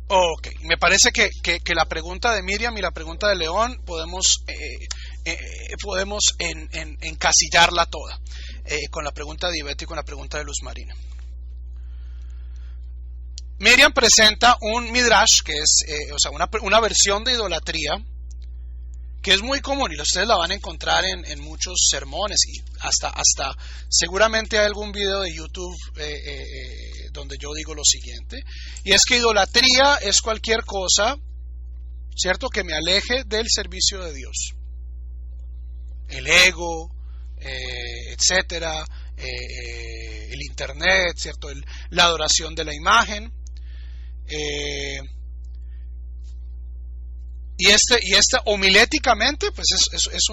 Ok, me parece que la pregunta de Miriam y la pregunta de León podemos encasillarla toda. Con la pregunta de Ivette y con la pregunta de Luz Marina. Miriam presenta un midrash que es una versión de idolatría que es muy común y ustedes la van a encontrar en muchos sermones y hasta seguramente hay algún video de YouTube donde yo digo lo siguiente, y es que idolatría es cualquier cosa, ¿cierto?, que me aleje del servicio de Dios. El ego, etcétera, el internet, ¿cierto?, la adoración de la imagen, y esta homiléticamente pues es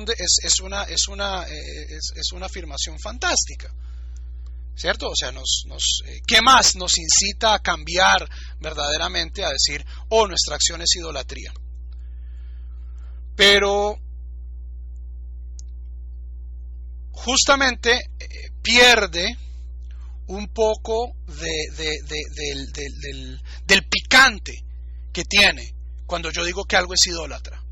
una afirmación fantástica, ¿cierto? O sea, ¿qué más nos incita a cambiar verdaderamente a decir, nuestra acción es idolatría? Pero justamente pierde un poco del picante que tiene cuando yo digo que algo es idólatra.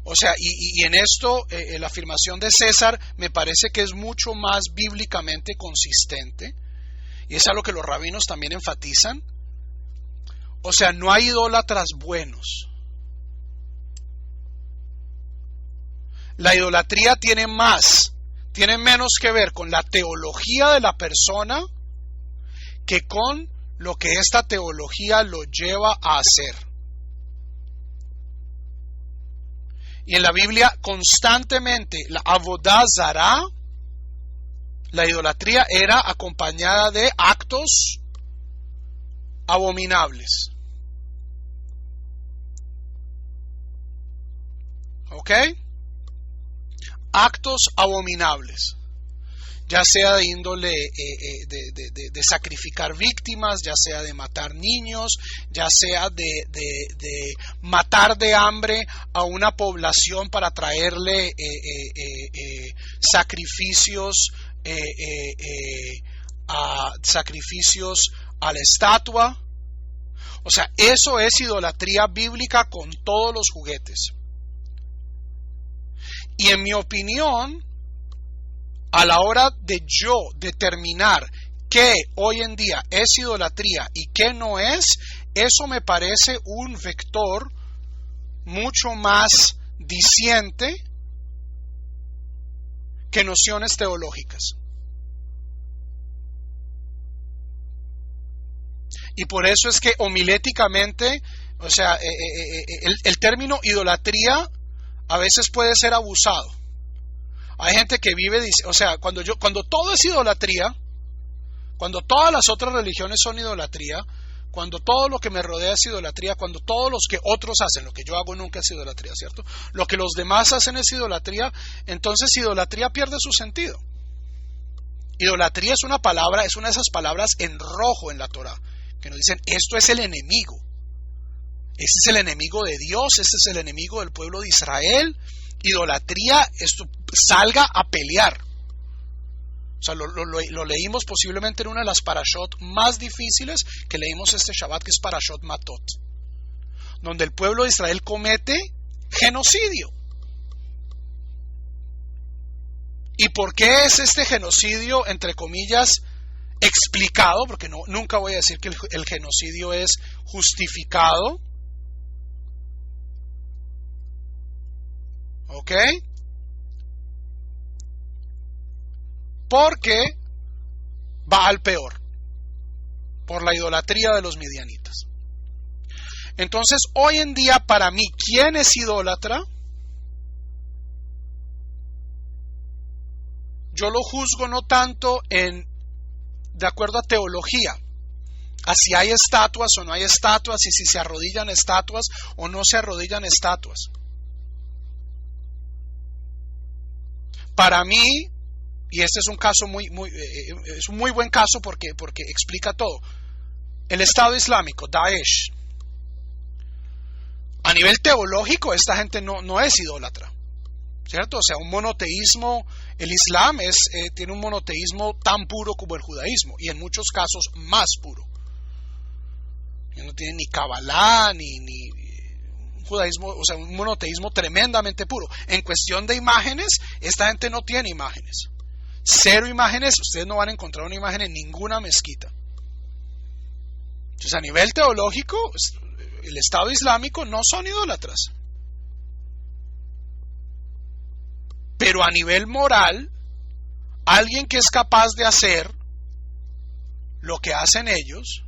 O sea, y en esto la afirmación de César me parece que es mucho más bíblicamente consistente, y es algo que los rabinos también enfatizan. O sea, no hay idólatras buenos. La idolatría tiene tiene menos que ver con la teología de la persona que con lo que esta teología lo lleva a hacer. Y en la Biblia constantemente la avodah zará, la idolatría, era acompañada de actos abominables. ¿Ok? Actos abominables. Ya sea de índole de sacrificar víctimas, ya sea de matar niños, ya sea de matar de hambre a una población para traerle sacrificios a la estatua. O sea, eso es idolatría bíblica con todos los juguetes. Y en mi opinión, a la hora de yo determinar qué hoy en día es idolatría y qué no es, eso me parece un vector mucho más diciente que nociones teológicas. Y por eso es que homiléticamente, o sea, el término idolatría a veces puede ser abusado. Hay gente que vive, o sea, cuando todo es idolatría, cuando todas las otras religiones son idolatría, cuando todo lo que me rodea es idolatría, cuando todo lo que otros hacen, lo que yo hago nunca es idolatría, ¿cierto? Lo que los demás hacen es idolatría, entonces idolatría pierde su sentido. Idolatría es una palabra, es una de esas palabras en rojo en la Torá, que nos dicen, esto es el enemigo. Este es el enemigo de Dios, este es el enemigo del pueblo de Israel. Idolatría, esto salga a pelear. O sea, lo leímos posiblemente en una de las parashot más difíciles que leímos este Shabbat, que es Parashot Matot, donde el pueblo de Israel comete genocidio. ¿Y por qué es este genocidio, entre comillas, explicado? Porque nunca voy a decir que el genocidio es justificado. ¿Ok? Porque va al peor, por la idolatría de los midianitas. Entonces, hoy en día, para mí, ¿quién es idólatra? Yo lo juzgo no tanto de acuerdo a teología, a si hay estatuas o no hay estatuas, y si se arrodillan estatuas o no se arrodillan estatuas. Para mí, y este es un caso es un muy buen caso porque explica todo. El Estado Islámico, Daesh, a nivel teológico, esta gente no es idólatra, ¿cierto? O sea, un monoteísmo, el Islam tiene un monoteísmo tan puro como el judaísmo, y en muchos casos más puro. No tiene ni Kabbalah, ni judaísmo, o sea, un monoteísmo tremendamente puro. En cuestión de imágenes, esta gente no tiene imágenes. 0 imágenes, ustedes no van a encontrar una imagen en ninguna mezquita. Entonces, a nivel teológico, el Estado Islámico no son idólatras. Pero a nivel moral, alguien que es capaz de hacer lo que hacen ellos,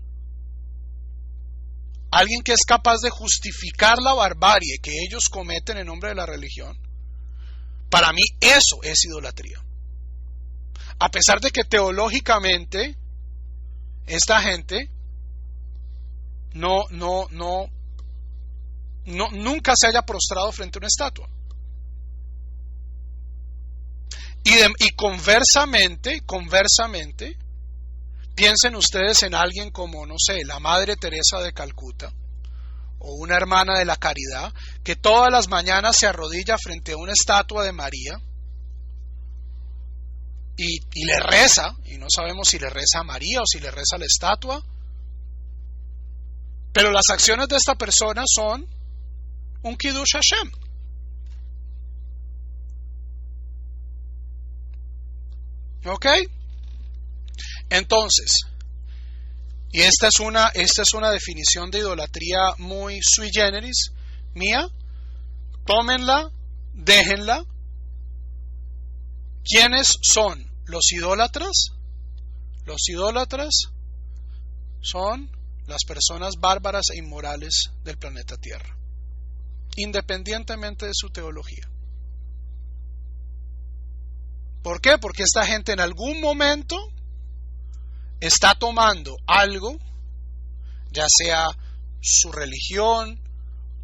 alguien que es capaz de justificar la barbarie que ellos cometen en nombre de la religión, para mí eso es idolatría. A pesar de que teológicamente esta gente nunca se haya prostrado frente a una estatua. Y conversamente, piensen ustedes en alguien como, no sé, la Madre Teresa de Calcuta, o una hermana de la Caridad, que todas las mañanas se arrodilla frente a una estatua de María y le reza, y no sabemos si le reza a María o si le reza a la estatua, pero las acciones de esta persona son un Kiddush Hashem. ¿Ok? Entonces, y esta es una definición de idolatría muy sui generis mía, tómenla, déjenla. ¿Quiénes son los idólatras? Los idólatras son las personas bárbaras e inmorales del planeta Tierra, independientemente de su teología. ¿Por qué? Porque esta gente en algún momento está tomando algo, ya sea su religión,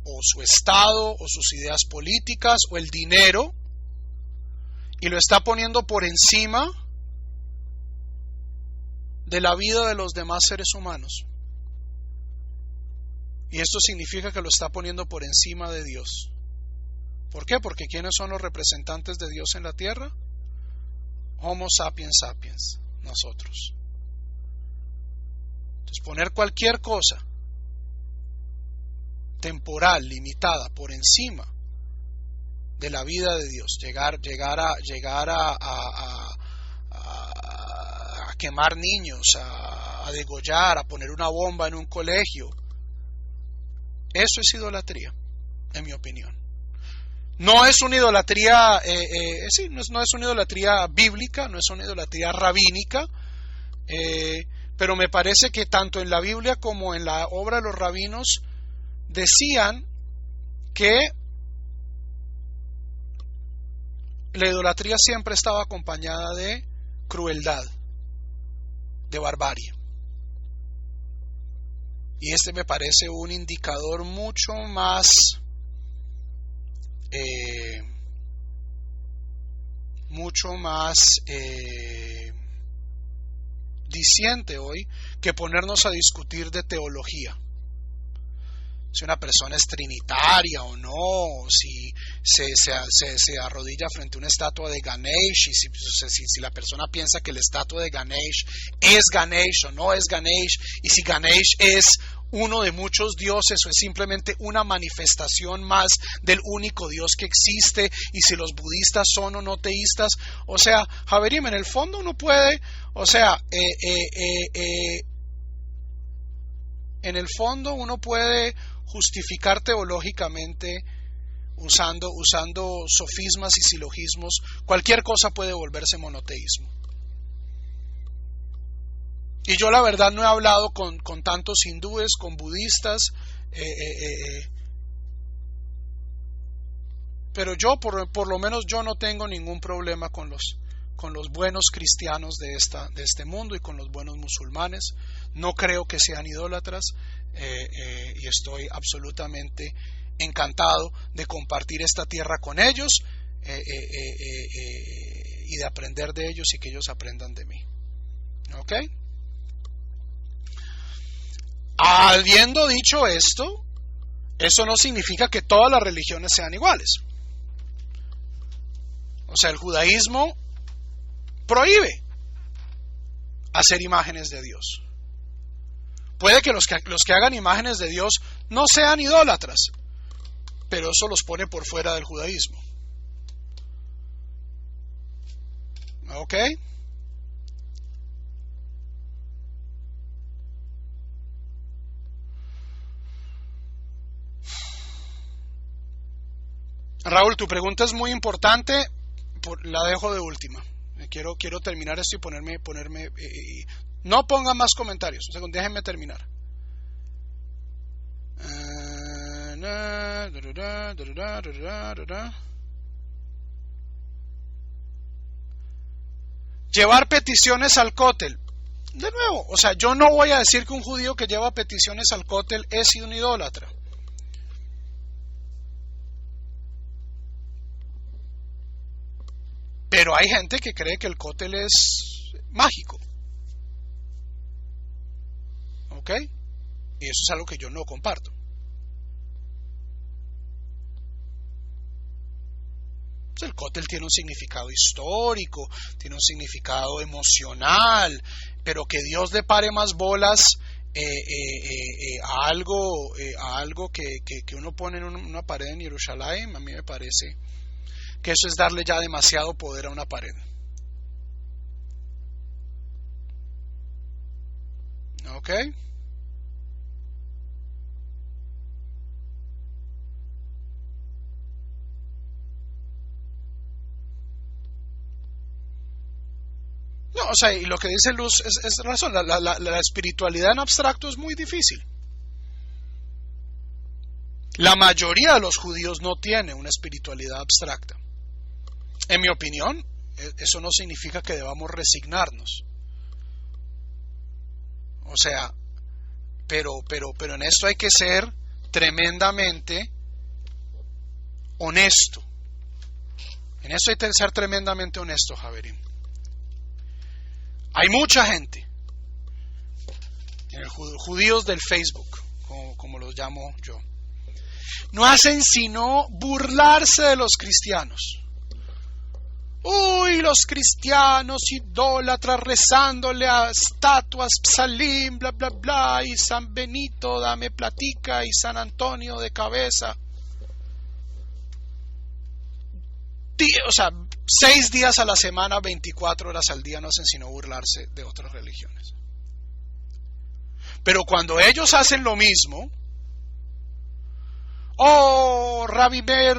o su estado, o sus ideas políticas, o el dinero, y lo está poniendo por encima de la vida de los demás seres humanos. Y esto significa que lo está poniendo por encima de Dios. ¿Por qué? Porque ¿quiénes son los representantes de Dios en la tierra? Homo sapiens sapiens, nosotros. Entonces, poner cualquier cosa temporal, limitada, por encima de la vida de Dios, llegar a quemar niños, a degollar, a poner una bomba en un colegio, eso es idolatría, en mi opinión. No es una idolatría, no es una idolatría bíblica, no es una idolatría rabínica, pero me parece que tanto en la Biblia como en la obra de los rabinos decían que la idolatría siempre estaba acompañada de crueldad, de barbarie. Y este me parece un indicador mucho más diciente hoy que ponernos a discutir de teología. Si una persona es trinitaria o no, si se arrodilla frente a una estatua de Ganesh, y si la persona piensa que la estatua de Ganesh es Ganesh o no es Ganesh, y si Ganesh es uno de muchos dioses o es simplemente una manifestación más del único Dios que existe, y si los budistas son o no teístas. O sea, Javerim, en el fondo uno puede, en el fondo uno puede justificar teológicamente usando sofismas y silogismos. Cualquier cosa puede volverse monoteísmo. Y yo la verdad no he hablado con tantos hindúes, con budistas, pero yo por lo menos yo no tengo ningún problema con los buenos cristianos de este mundo y con los buenos musulmanes. No creo que sean idólatras, y estoy absolutamente encantado de compartir esta tierra con ellos, y de aprender de ellos y que ellos aprendan de mí. ¿Ok? Habiendo dicho esto, eso no significa que todas las religiones sean iguales. O sea, el judaísmo prohíbe hacer imágenes de Dios. Puede que los que hagan imágenes de Dios no sean idólatras, pero eso los pone por fuera del judaísmo. ¿Ok? Raúl, tu pregunta es muy importante, la dejo de última. Quiero terminar esto y ponerme no pongan más comentarios, déjenme terminar. Llevar peticiones al cótel. De nuevo, yo no voy a decir que un judío que lleva peticiones al cótel es un idólatra. Pero hay gente que cree que el cótel es mágico. ¿Ok? Y eso es algo que yo no comparto. El cótel tiene un significado histórico, tiene un significado emocional, pero que Dios le pare más bolas a algo que uno pone en una pared en Jerusalén, a mí me parece que eso es darle ya demasiado poder a una pared. ¿Ok? No, o sea, y lo que dice Luz es razón. La espiritualidad en abstracto es muy difícil. La mayoría de los judíos no tiene una espiritualidad abstracta. En mi opinión, eso no significa que debamos resignarnos. O sea, pero en esto hay que ser tremendamente honesto. En esto hay que ser tremendamente honesto, Javerín. Hay mucha gente, judíos del Facebook, como los llamo yo, no hacen sino burlarse de los cristianos. Uy, los cristianos idólatras rezándole a estatuas, psalim, bla, bla, bla, y San Benito, dame platica, y San Antonio de cabeza. O sea, 6 días a la semana, 24 horas al día no hacen sino burlarse de otras religiones. Pero cuando ellos hacen lo mismo, Rabbi Meir,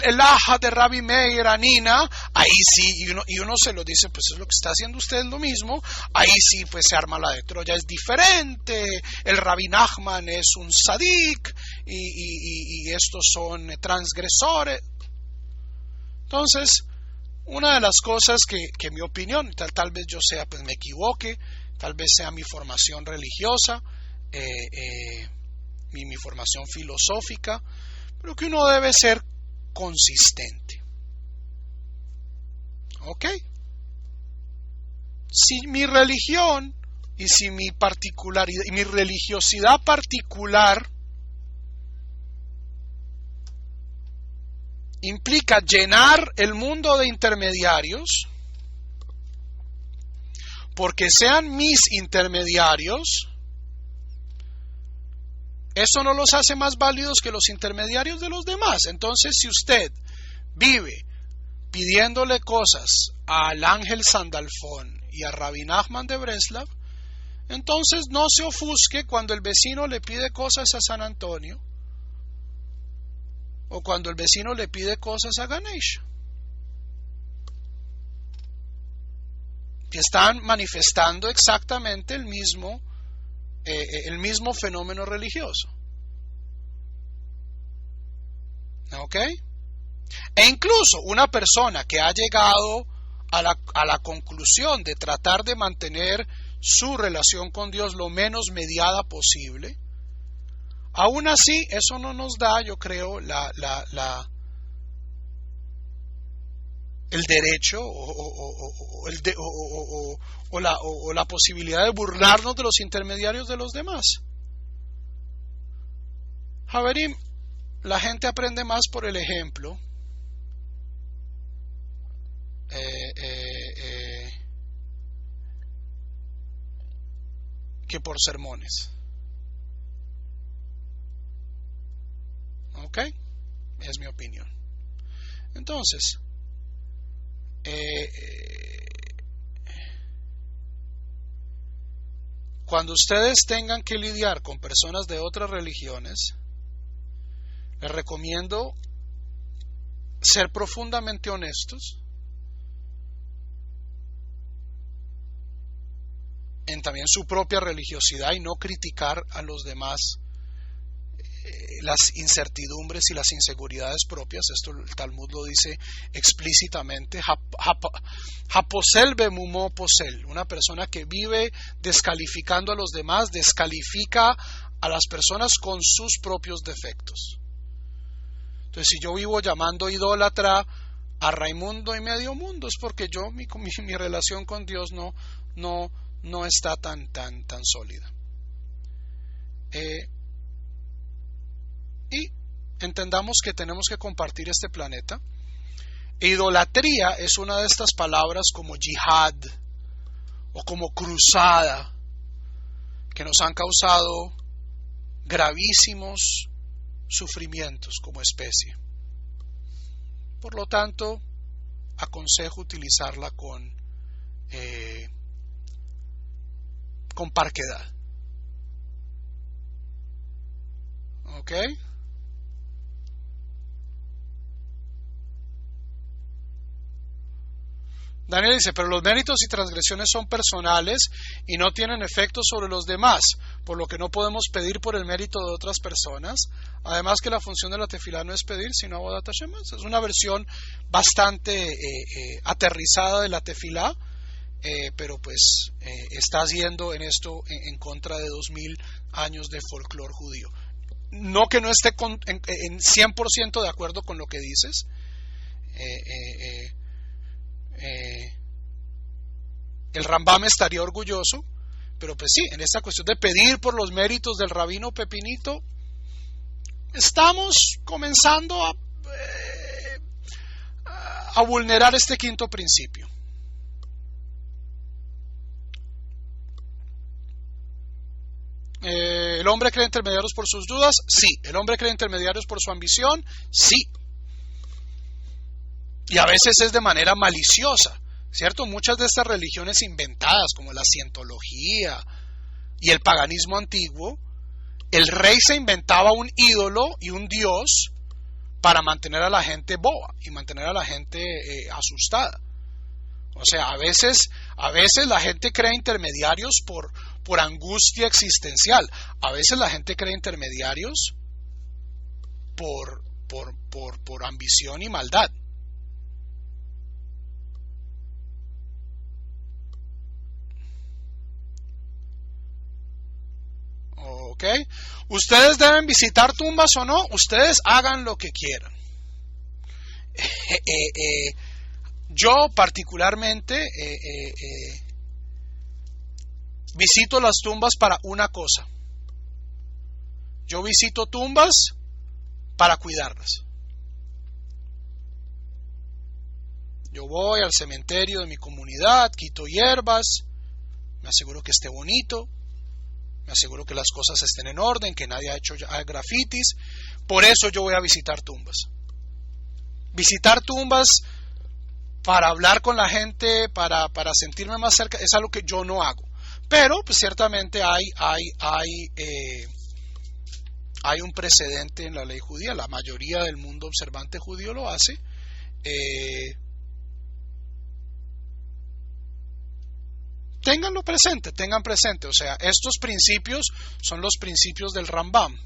el aja de Rabbi Meir, Anina, ahí sí, y uno se lo dice, pues es lo que está haciendo usted lo mismo, ahí sí pues se arma la de Troya, es diferente, el Rabbi Nachman es un sadik, y estos son transgresores. Entonces, una de las cosas que en mi opinión, tal vez yo sea, pues me equivoque, tal vez sea mi formación religiosa, mi formación filosófica, pero que uno debe ser consistente. ¿Ok? Si mi religión y si mi particularidad y mi religiosidad particular implica llenar el mundo de intermediarios, porque sean mis intermediarios, eso no los hace más válidos que los intermediarios de los demás. Entonces, si usted vive pidiéndole cosas al Ángel Sandalfón y a Rabbi Nachman de Breslav, entonces no se ofusque cuando el vecino le pide cosas a San Antonio o cuando el vecino le pide cosas a Ganesha, que están manifestando exactamente el mismo fenómeno religioso. ¿Ok? E incluso una persona que ha llegado a la conclusión de tratar de mantener su relación con Dios lo menos mediada posible, aún así eso no nos da, yo creo, el derecho o la posibilidad de burlarnos de los intermediarios de los demás. Javerim, la gente aprende más por el ejemplo que por sermones. ¿Ok? Es mi opinión. Entonces, cuando ustedes tengan que lidiar con personas de otras religiones, les recomiendo ser profundamente honestos en también su propia religiosidad y no criticar a los demás las incertidumbres y las inseguridades propias. Esto el Talmud lo dice explícitamente. Haposel bemumo posel. Una persona que vive descalificando a los demás descalifica a las personas con sus propios defectos. Entonces, si yo vivo llamando idólatra a Raimundo y medio mundo, es porque yo mi relación con Dios no está tan sólida. Y entendamos que tenemos que compartir este planeta. Idolatría es una de estas palabras como yihad o como cruzada que nos han causado gravísimos sufrimientos como especie. Por lo tanto, aconsejo utilizarla con parquedad. ¿Ok? Daniel dice, pero los méritos y transgresiones son personales y no tienen efecto sobre los demás, por lo que no podemos pedir por el mérito de otras personas. Además que la función de la tefilá no es pedir, sino avodat Hashem. Es una versión bastante aterrizada de la tefilá, pero pues estás yendo en esto en contra de 2000 años de folclore judío. No que no esté en 100% de acuerdo con lo que dices, el Rambam estaría orgulloso, pero pues sí, en esta cuestión de pedir por los méritos del rabino Pepinito, estamos comenzando a vulnerar este quinto principio. ¿El hombre crea intermediarios por sus dudas? Sí. ¿El hombre crea intermediarios por su ambición? Sí. Y a veces es de manera maliciosa, ¿cierto? Muchas de estas religiones inventadas, como la cientología y el paganismo antiguo, el rey se inventaba un ídolo y un dios para mantener a la gente boba y mantener a la gente asustada. O sea, a veces la gente crea intermediarios por angustia existencial. A veces la gente crea intermediarios por ambición y maldad. ¿Ok? Ustedes deben visitar tumbas o no, ustedes hagan lo que quieran. Yo particularmente visito las tumbas para una cosa. Yo visito tumbas para cuidarlas. Yo voy al cementerio de mi comunidad, quito hierbas, me aseguro que esté bonito, me aseguro que las cosas estén en orden, que nadie ha hecho grafitis. Por eso yo voy a visitar tumbas. Visitar tumbas para hablar con la gente, para sentirme más cerca, es algo que yo no hago. Pero pues ciertamente hay un precedente en la ley judía. La mayoría del mundo observante judío lo hace. Tengan presente. O sea, estos principios son los principios del Rambam.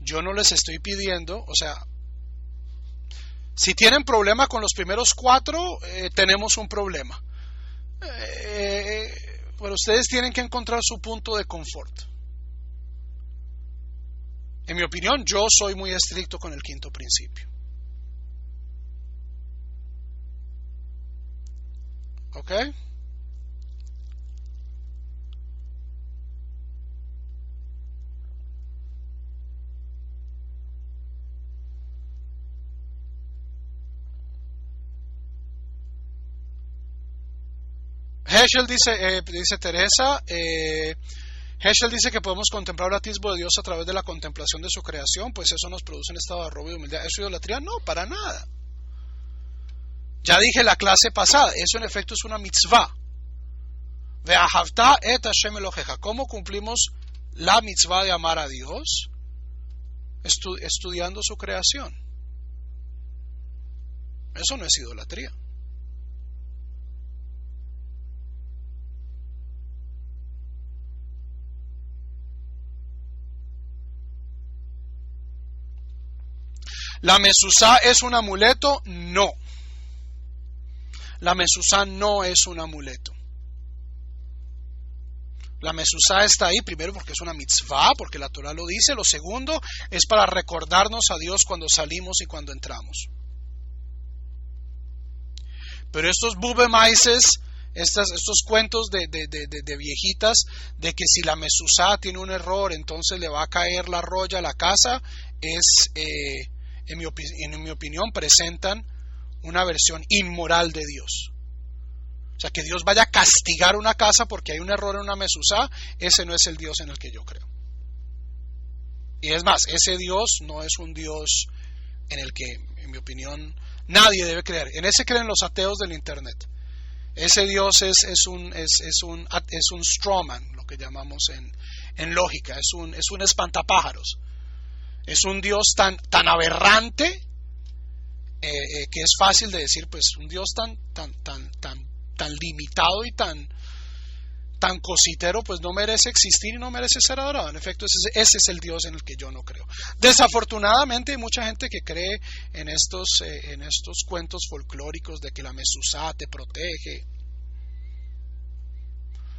Yo no les estoy pidiendo, o sea, si tienen problema con los primeros 4, tenemos un problema. Pero ustedes tienen que encontrar su punto de confort. En mi opinión, yo soy muy estricto con el quinto principio. ¿Ok? Heschel dice Teresa, Heschel dice que podemos contemplar el atisbo de Dios a través de la contemplación de su creación, pues eso nos produce un estado de arrobo y humildad. ¿Es idolatría? No, para nada. Ya dije la clase pasada, eso en efecto es una mitzvah. Ve'ahavta et Hashem Eloheja. ¿Cómo cumplimos la mitzvah de amar a Dios? Estudiando su creación. Eso no es idolatría. ¿La mezuzá es un amuleto? No. La mezuzá no es un amuleto. La mezuzá está ahí, primero porque es una mitzvah, porque la Torah lo dice. Lo segundo es para recordarnos a Dios cuando salimos y cuando entramos. Pero estos bubemaises, estos cuentos de viejitas, de que si la mezuzá tiene un error, entonces le va a caer la roya a la casa, en mi opinión, presentan una versión inmoral de Dios. O sea, que Dios vaya a castigar una casa porque hay un error en una mezuzá, ese no es el Dios en el que yo creo. Y es más, ese Dios no es un Dios en el que, en mi opinión, nadie debe creer. En ese creen los ateos del internet. Ese Dios es un strawman, lo que llamamos en lógica, es un espantapájaros. Es un Dios tan aberrante que es fácil de decir, pues un Dios tan limitado y tan cositero, pues no merece existir y no merece ser adorado. En efecto, ese es el Dios en el que yo no creo. Desafortunadamente hay mucha gente que cree en estos cuentos folclóricos de que la Mezuzá te protege.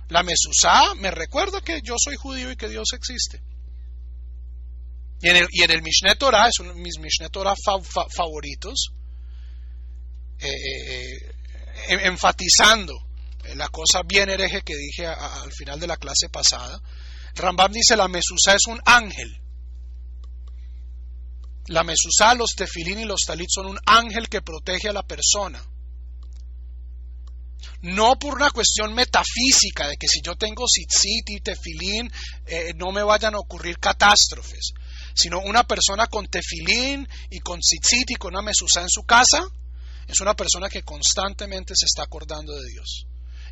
La Mezuzá me recuerda que yo soy judío y que Dios existe. Y en el Mishneh Torah, es uno de mis Mishneh Torah favoritos, enfatizando la cosa bien hereje que dije al final de la clase pasada. Rambam dice: la Mezuzá es un ángel. La Mezuzá, los tefilín y los talit son un ángel que protege a la persona. No por una cuestión metafísica de que si yo tengo tzitzit y tefilín no me vayan a ocurrir catástrofes, sino una persona con tefilín y con tzitzit y con una mezuzá en su casa es una persona que constantemente se está acordando de Dios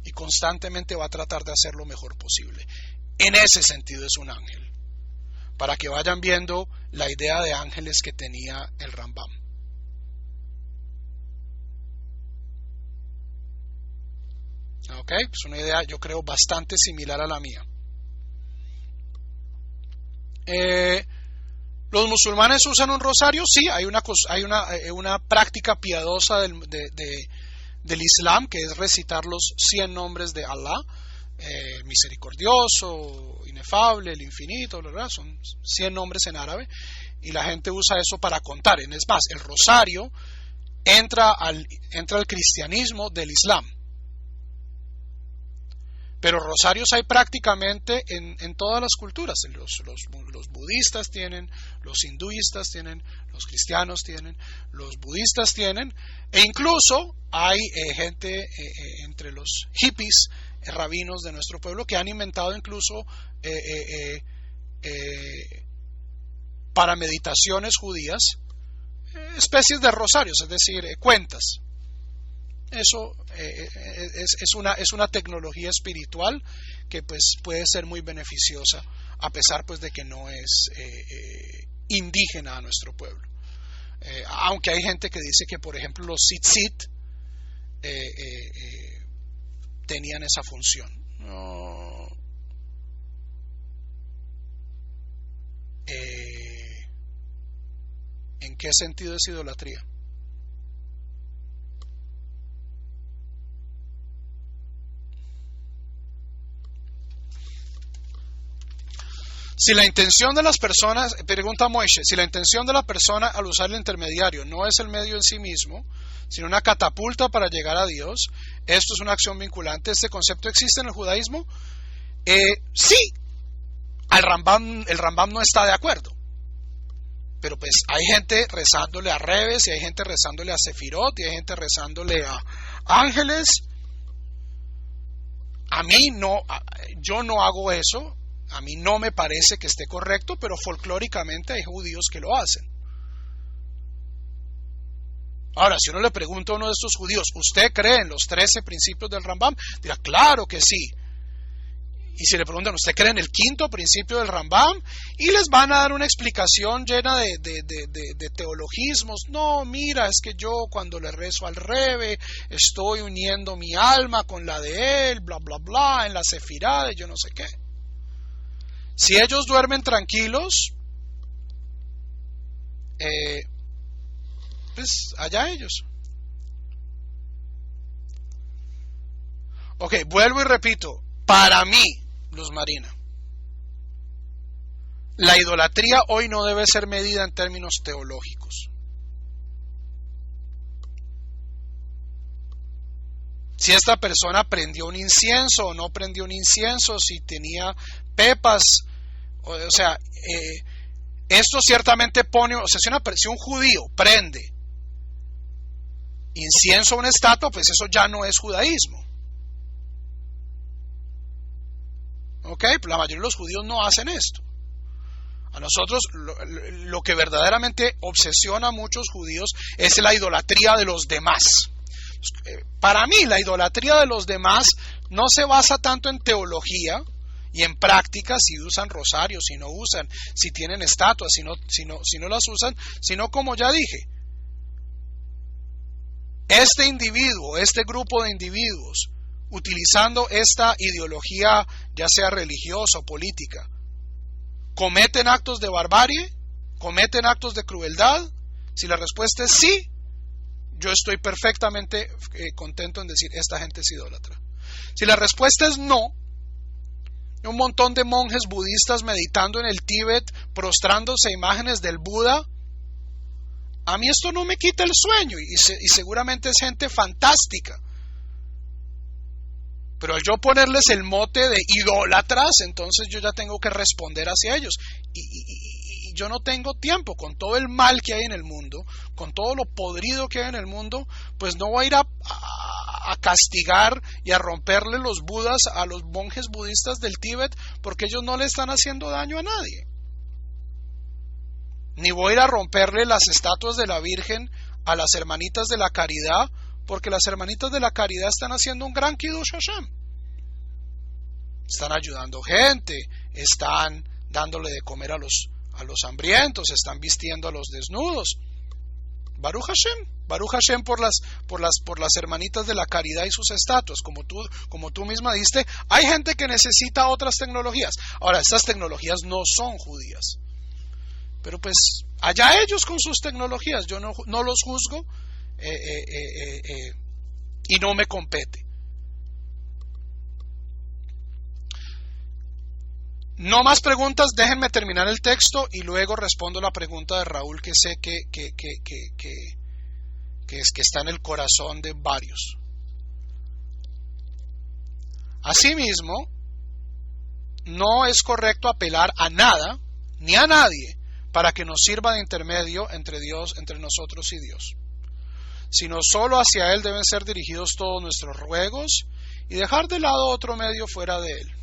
y constantemente va a tratar de hacer lo mejor posible. En ese sentido es un ángel, para que vayan viendo la idea de ángeles que tenía el Rambam. Ok, es una idea, yo creo, bastante similar a la mía. ¿Los musulmanes usan un rosario? Sí, hay una práctica piadosa del Islam, que es recitar los 100 nombres de Allah, misericordioso, inefable, el infinito, ¿verdad? Son 100 nombres en árabe, y la gente usa eso para contar. Es más, el rosario entra al cristianismo del Islam. Pero rosarios hay prácticamente en todas las culturas. Los budistas tienen, los hinduistas tienen, los cristianos tienen, los budistas tienen, e incluso hay gente entre los hippies, rabinos de nuestro pueblo, que han inventado incluso para meditaciones judías especies de rosarios, es decir, cuentas. Eso es una tecnología espiritual que pues puede ser muy beneficiosa, a pesar pues de que no es indígena a nuestro pueblo. Aunque hay gente que dice que, por ejemplo, los tzitzit tenían esa función. ¿En qué sentido es idolatría? Si la intención de las personas, pregunta Moishe, si la intención de la persona al usar el intermediario no es el medio en sí mismo, sino una catapulta para llegar a Dios, esto es una acción vinculante. ¿Este concepto existe en el judaísmo? Sí. El Rambam no está de acuerdo. Pero pues hay gente rezándole a Rebes, y hay gente rezándole a Sefirot, y hay gente rezándole a ángeles. A mí no, yo no hago eso. A mí no me parece que esté correcto, pero folclóricamente hay judíos que lo hacen. Ahora, si uno le pregunta a uno de estos judíos, ¿usted cree en los 13 principios del Rambam? Dirá, claro que sí. Y si le preguntan, ¿usted cree en el 5.º principio del Rambam? Y les van a dar una explicación llena de teologismos. No, mira, es que yo cuando le rezo al Rebe estoy uniendo mi alma con la de él, bla, bla, bla, en la sefirá de yo no sé qué. Si ellos duermen tranquilos, pues allá ellos. Ok, vuelvo y repito, para mí, Luz Marina, la idolatría hoy no debe ser medida en términos teológicos. Si esta persona prendió un incienso o no prendió un incienso, si tenía pepas, o sea, esto ciertamente pone, o sea, si un judío prende incienso a una estatua, pues eso ya no es judaísmo. Ok, la mayoría de los judíos no hacen esto. A nosotros lo que verdaderamente obsesiona a muchos judíos es la idolatría de los demás. Para mí la idolatría de los demás no se basa tanto en teología y en práctica, si usan rosarios, si no usan, si tienen estatuas, si no las usan, sino, como ya dije, este individuo, este grupo de individuos, utilizando esta ideología, ya sea religiosa o política, cometen actos de barbarie, cometen actos de crueldad, si la respuesta es sí, yo estoy perfectamente contento en decir, esta gente es idólatra. Si la respuesta es no, un montón de monjes budistas meditando en el Tíbet, prostrándose a imágenes del Buda, a mí esto no me quita el sueño, y seguramente es gente fantástica. Pero al yo ponerles el mote de idólatras, entonces yo ya tengo que responder hacia ellos. Y yo no tengo tiempo, con todo el mal que hay en el mundo, con todo lo podrido que hay en el mundo, pues no voy a ir a castigar y a romperle los budas a los monjes budistas del Tíbet, porque ellos no le están haciendo daño a nadie. Ni voy a ir a romperle las estatuas de la Virgen a las hermanitas de la caridad, porque las hermanitas de la caridad están haciendo un gran Kiddush Hashem. Están ayudando gente, están dándole de comer a los hambrientos, están vistiendo a los desnudos. Baruch Hashem por las hermanitas de la caridad y sus estatuas, como tú misma diste. Hay gente que necesita otras tecnologías. Ahora, estas tecnologías no son judías, pero pues allá ellos con sus tecnologías, yo no los juzgo y no me compete. No más preguntas, déjenme terminar el texto y luego respondo la pregunta de Raúl, que sé que está en el corazón de varios. Asimismo, no es correcto apelar a nada ni a nadie para que nos sirva de intermedio entre nosotros y Dios, sino solo hacia Él deben ser dirigidos todos nuestros ruegos y dejar de lado otro medio fuera de Él.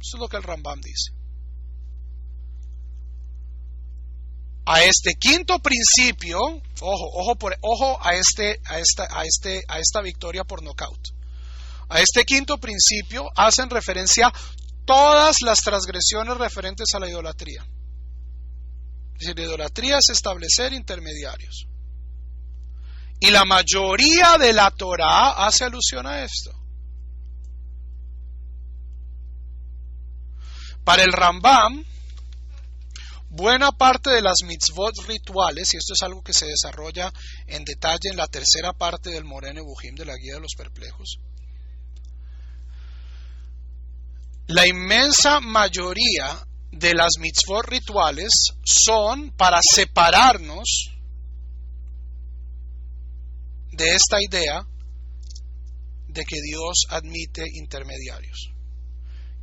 Eso es lo que el Rambam dice. A este quinto principio, ojo a esta victoria por nocaut. A este quinto principio hacen referencia todas las transgresiones referentes a la idolatría. Es decir, la idolatría es establecer intermediarios. Y la mayoría de la Torá hace alusión a esto. Para el Rambam, buena parte de las mitzvot rituales, y esto es algo que se desarrolla en detalle en la tercera parte del Moreh Nevuchim, de la Guía de los Perplejos, la inmensa mayoría de las mitzvot rituales son para separarnos de esta idea de que Dios admite intermediarios,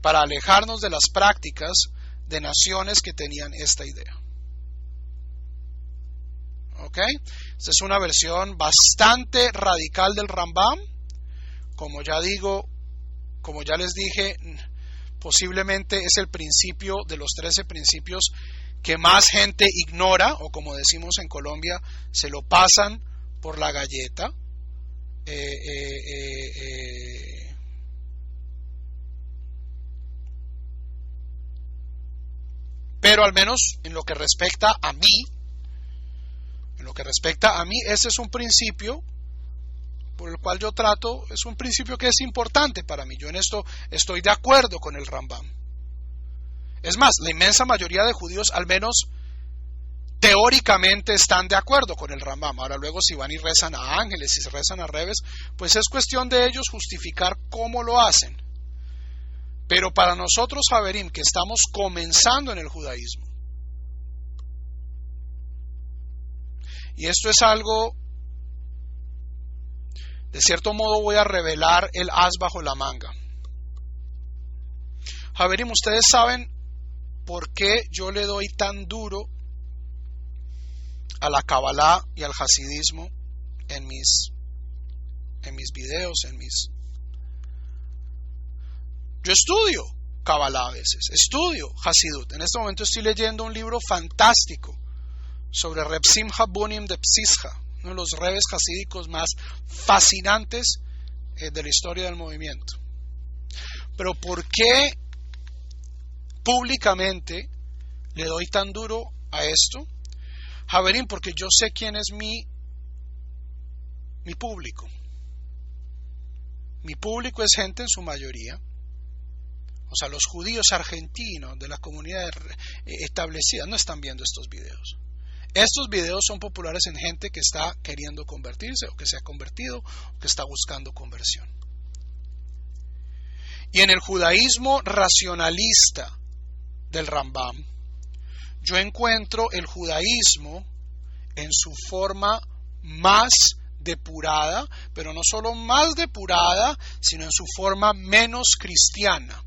para alejarnos de las prácticas de naciones que tenían esta idea. ¿Ok? Esta es una versión bastante radical del Rambam. Como ya les dije, posiblemente es el principio de los 13 principios que más gente ignora, o como decimos en Colombia, se lo pasan por la galleta. Pero al menos en lo que respecta a mí, ese es un principio por el cual yo trato, es un principio que es importante para mí. Yo en esto estoy de acuerdo con el Rambam. Es más, la inmensa mayoría de judíos, al menos teóricamente, están de acuerdo con el Rambam. Ahora luego si van y rezan a ángeles, si se rezan a rebes, pues es cuestión de ellos justificar cómo lo hacen. Pero para nosotros, Haverim, que estamos comenzando en el judaísmo, y esto es algo, de cierto modo voy a revelar el as bajo la manga. Haverim, ustedes saben por qué yo le doy tan duro a la Kabbalah y al Hasidismo en mis videos, Yo estudio Kabbalah a veces, estudio Hasidut. En este momento estoy leyendo un libro fantástico sobre Reb Simcha Bunim de Psischa, uno de los rebes hasídicos más fascinantes de la historia del movimiento. Pero ¿por qué públicamente le doy tan duro a esto? Haverim, porque yo sé quién es mi Mi público. Mi público es gente en su mayoría, o sea, los judíos argentinos de la comunidad establecida no están viendo estos videos. Estos videos son populares en gente que está queriendo convertirse, o que se ha convertido, o que está buscando conversión. Y en el judaísmo racionalista del Rambam, yo encuentro el judaísmo en su forma más depurada, pero no solo más depurada, sino en su forma menos cristiana.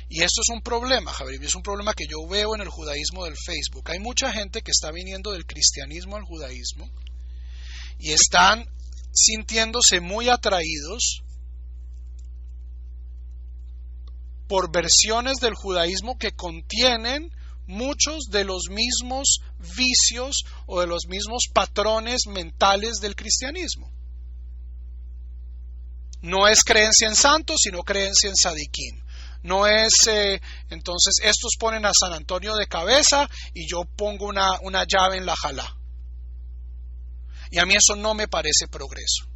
Y esto es un problema, Javier, es un problema que yo veo en el judaísmo del Facebook. Hay mucha gente que está viniendo del cristianismo al judaísmo y están sintiéndose muy atraídos por versiones del judaísmo que contienen muchos de los mismos vicios o de los mismos patrones mentales del cristianismo. No es creencia en santos, sino creencia en sadiquín. No es, entonces, estos ponen a San Antonio de cabeza y yo pongo una llave en la jalá. Y a mí eso no me parece progreso.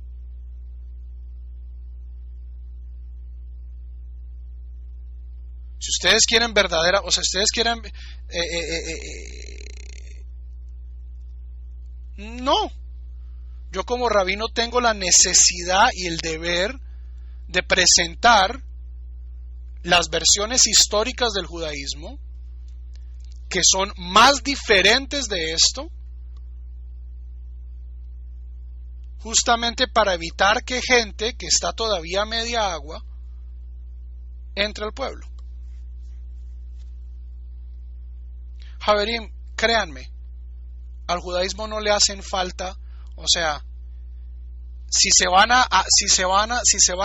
Si ustedes quieren verdadera, o sea, ustedes quieren... no. Yo como rabino tengo la necesidad y el deber de presentar las versiones históricas del judaísmo que son más diferentes de esto, justamente para evitar que gente que está todavía a media agua entre al pueblo. Javerim, créanme, al judaísmo no le hacen falta, o sea, si se van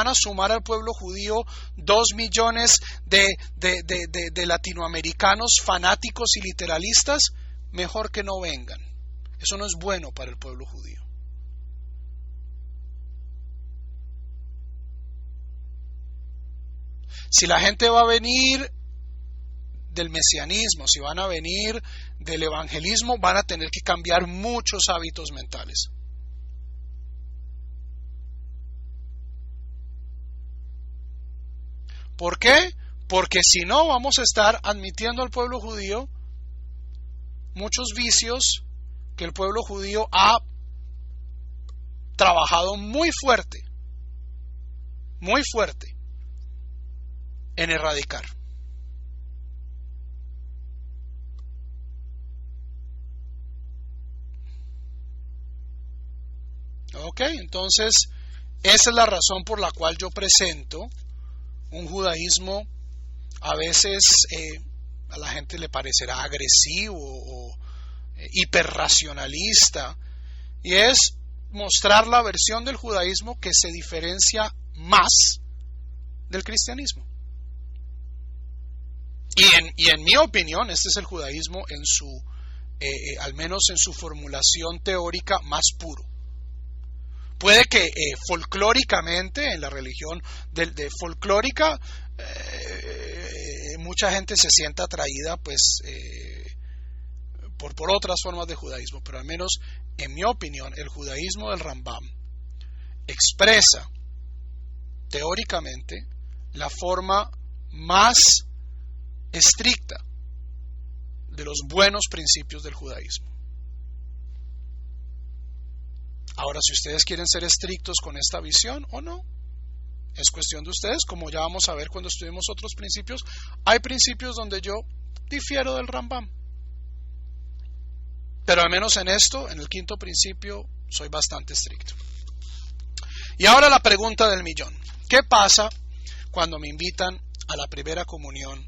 a sumar al pueblo judío 2 millones de latinoamericanos fanáticos y literalistas, mejor que no vengan. Eso no es bueno para el pueblo judío. Si la gente va a venir del mesianismo, si van a venir del evangelismo, van a tener que cambiar muchos hábitos mentales. ¿Por qué? Porque si no, vamos a estar admitiendo al pueblo judío muchos vicios que el pueblo judío ha trabajado muy fuerte en erradicar. Ok, entonces esa es la razón por la cual yo presento un judaísmo. A veces a la gente le parecerá agresivo o hiperracionalista, y es mostrar la versión del judaísmo que se diferencia más del cristianismo. Y en mi opinión, este es el judaísmo en su, al menos en su formulación teórica más puro. Puede que folclóricamente, en la religión de folclórica, mucha gente se sienta atraída pues por otras formas de judaísmo, pero al menos en mi opinión el judaísmo del Rambam expresa teóricamente la forma más estricta de los buenos principios del judaísmo. Ahora, si ustedes quieren ser estrictos con esta visión o no, es cuestión de ustedes. Como ya vamos a ver cuando estudiemos otros principios, hay principios donde yo difiero del Rambam, pero al menos en esto, en el quinto principio, soy bastante estricto. Y ahora la pregunta del millón: ¿qué pasa cuando me invitan a la primera comunión,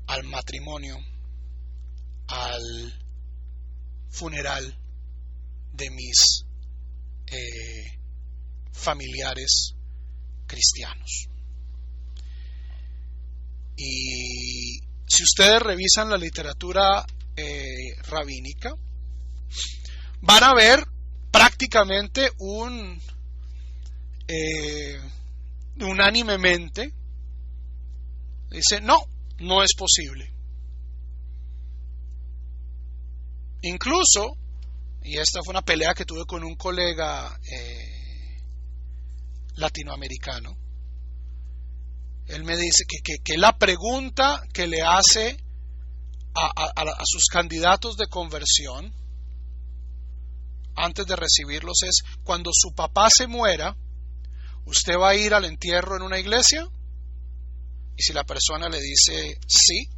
al matrimonio, al funeral de mis familiares cristianos? Y si ustedes revisan la literatura rabínica, van a ver prácticamente unánimemente dice no es posible. Incluso, y esta fue una pelea que tuve con un colega latinoamericano, él me dice que la pregunta que le hace a sus candidatos de conversión antes de recibirlos es: cuando su papá se muera, ¿usted va a ir al entierro en una iglesia? Y si la persona le dice sí,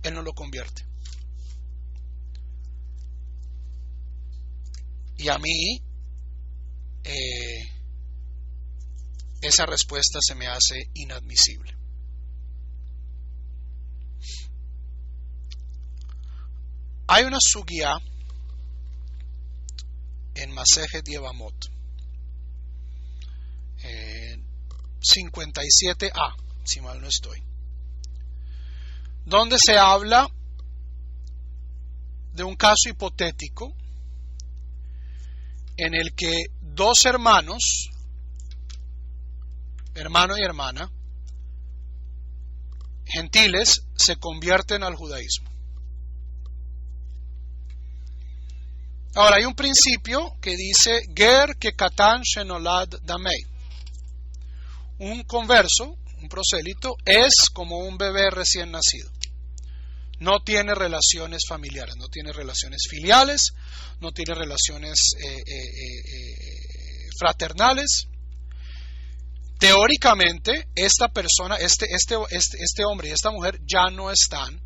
él no lo convierte. Y a mí esa respuesta se me hace inadmisible. Hay una sugía en Masejet Yevamot 57a, si mal no estoy, donde se habla de un caso hipotético en el que dos hermanos, hermano y hermana, gentiles, se convierten al judaísmo. Ahora, hay un principio que dice Ger que katan shenolad damei. Un converso, un prosélito, es como un bebé recién nacido. No tiene relaciones familiares, no tiene relaciones filiales, no tiene relaciones fraternales. Teóricamente, esta persona, este hombre y esta mujer ya no están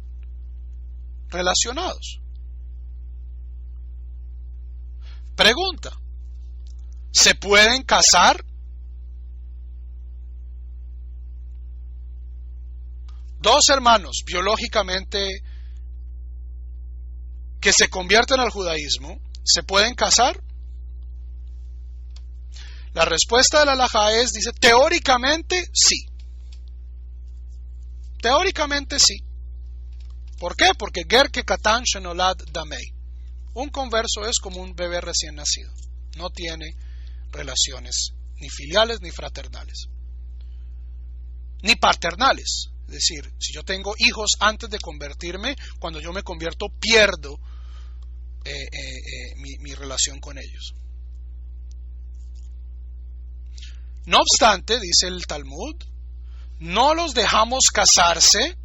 relacionados. Pregunta: ¿se pueden casar? Dos hermanos biológicamente que se convierten al judaísmo, ¿se pueden casar? La respuesta de la halajá dice, teóricamente sí. Teóricamente sí. ¿Por qué? Porque ger que katan shenolad damei. Un converso es como un bebé recién nacido. No tiene relaciones ni filiales ni fraternales. Ni paternales. Es decir, si yo tengo hijos antes de convertirme, cuando yo me convierto pierdo mi relación con ellos. No obstante, dice el Talmud, no los dejamos casarse.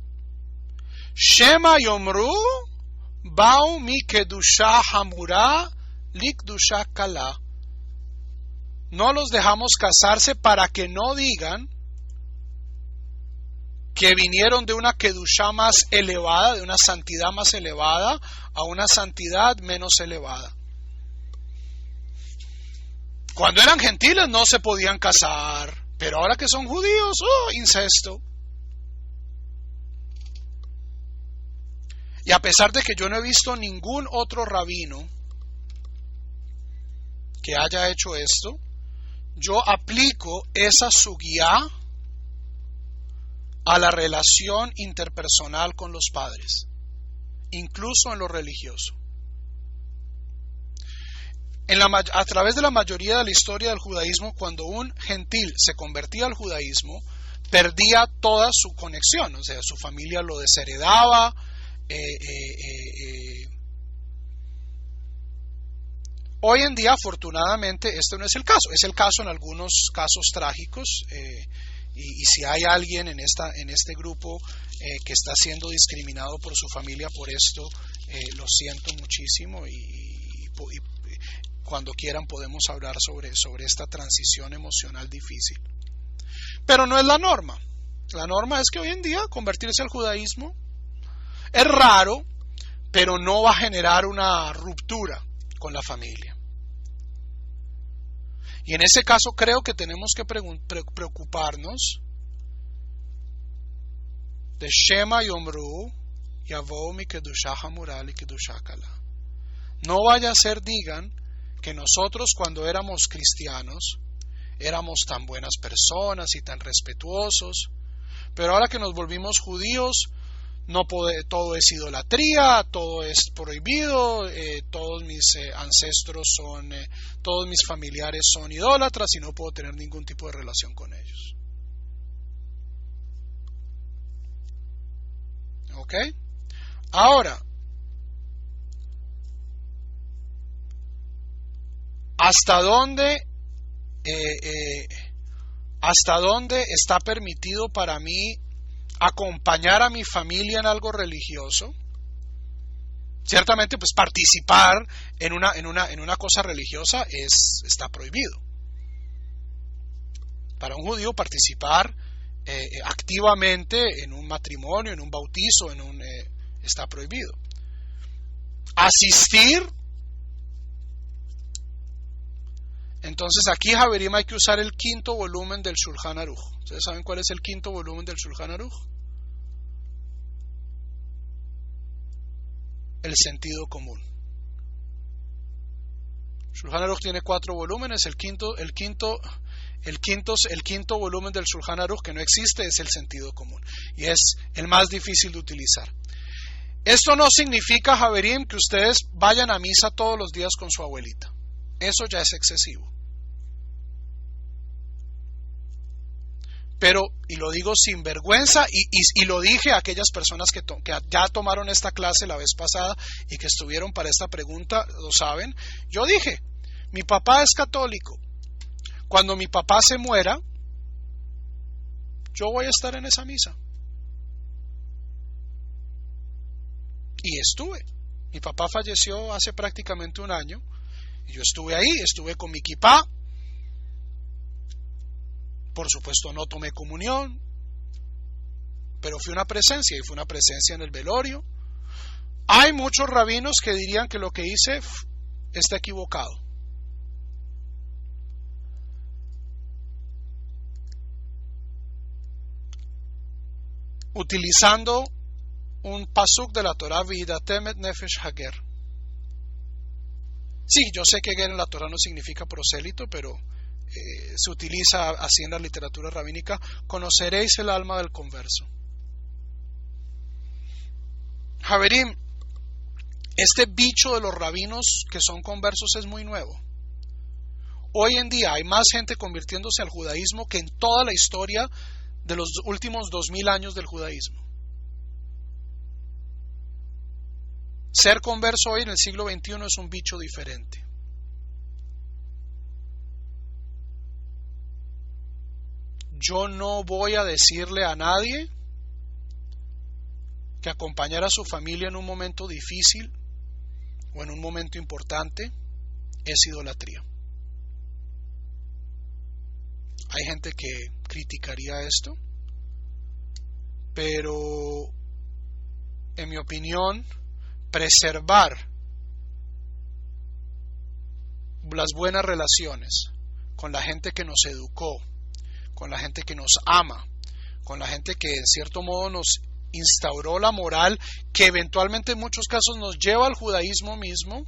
Shema yomru bau mi kedusha hamura likdusha kala. No los dejamos casarse para que no digan que vinieron de una kedusha más elevada, de una santidad más elevada, a una santidad menos elevada. Cuando eran gentiles no se podían casar, pero ahora que son judíos, incesto. Y a pesar de que yo no he visto ningún otro rabino que haya hecho esto, yo aplico esa sugía a la relación interpersonal con los padres, incluso en lo religioso. A través de la mayoría de la historia del judaísmo, cuando un gentil se convertía al judaísmo, perdía toda su conexión, o sea, su familia lo desheredaba. Hoy en día, afortunadamente, este no es el caso. Es el caso en algunos casos trágicos. Y si hay alguien en este grupo que está siendo discriminado por su familia por esto, lo siento muchísimo y cuando quieran podemos hablar sobre esta transición emocional difícil. Pero no es la norma. La norma es que hoy en día convertirse al judaísmo es raro, pero no va a generar una ruptura con la familia. Y en ese caso creo que tenemos que preocuparnos de Shema Yomru Yavou mi Kedusha Hamural y Kedusha Kala. No vaya a ser, digan, que nosotros cuando éramos cristianos éramos tan buenas personas y tan respetuosos, pero ahora que nos volvimos judíos, todo es idolatría, todo es prohibido, todos mis ancestros todos mis familiares son idólatras y no puedo tener ningún tipo de relación con ellos. ¿Ok? Ahora, ¿Hasta dónde, hasta dónde está permitido para mí acompañar a mi familia en algo religioso? Ciertamente, pues participar en una cosa religiosa está prohibido. Para un judío participar activamente en un matrimonio, en un bautizo, está prohibido. Asistir. Entonces aquí, Javerim, hay que usar el quinto volumen del Shulchan Aruch. ¿Ustedes saben cuál es el quinto volumen del Shulchan Aruch? El sentido común. Shulchan Aruch tiene 4 volúmenes. El quinto volumen del Shulchan Aruch que no existe es el sentido común y es el más difícil de utilizar. Esto no significa, Javerim, que ustedes vayan a misa todos los días con su abuelita. Eso ya es excesivo. Pero, y lo digo sin vergüenza, y lo dije a aquellas personas que ya tomaron esta clase la vez pasada y que estuvieron para esta pregunta, lo saben. Yo dije, mi papá es católico. Cuando mi papá se muera, yo voy a estar en esa misa. Y estuve. Mi papá falleció hace prácticamente un año. Y yo estuve ahí, estuve con mi kipá. Por supuesto no tomé comunión, pero fue una presencia, y fue una presencia en el velorio. Hay muchos rabinos que dirían que lo que hice está equivocado. Utilizando un pasuk de la Torah, V'idatem et nefesh hager. Sí, yo sé que ger en la Torah no significa prosélito, pero se utiliza así en la literatura rabínica. Conoceréis el alma del converso. Javerim, este bicho de los rabinos que son conversos es muy nuevo. Hoy en día hay más gente convirtiéndose al judaísmo que en toda la historia de los últimos 2000 años del judaísmo. Ser converso hoy en el siglo XXI es un bicho diferente. Yo no voy a decirle a nadie que acompañar a su familia en un momento difícil o en un momento importante es idolatría. Hay gente que criticaría esto, pero en mi opinión, preservar las buenas relaciones con la gente que nos educó, con la gente que nos ama, con la gente que en cierto modo nos instauró la moral, que eventualmente en muchos casos nos lleva al judaísmo mismo,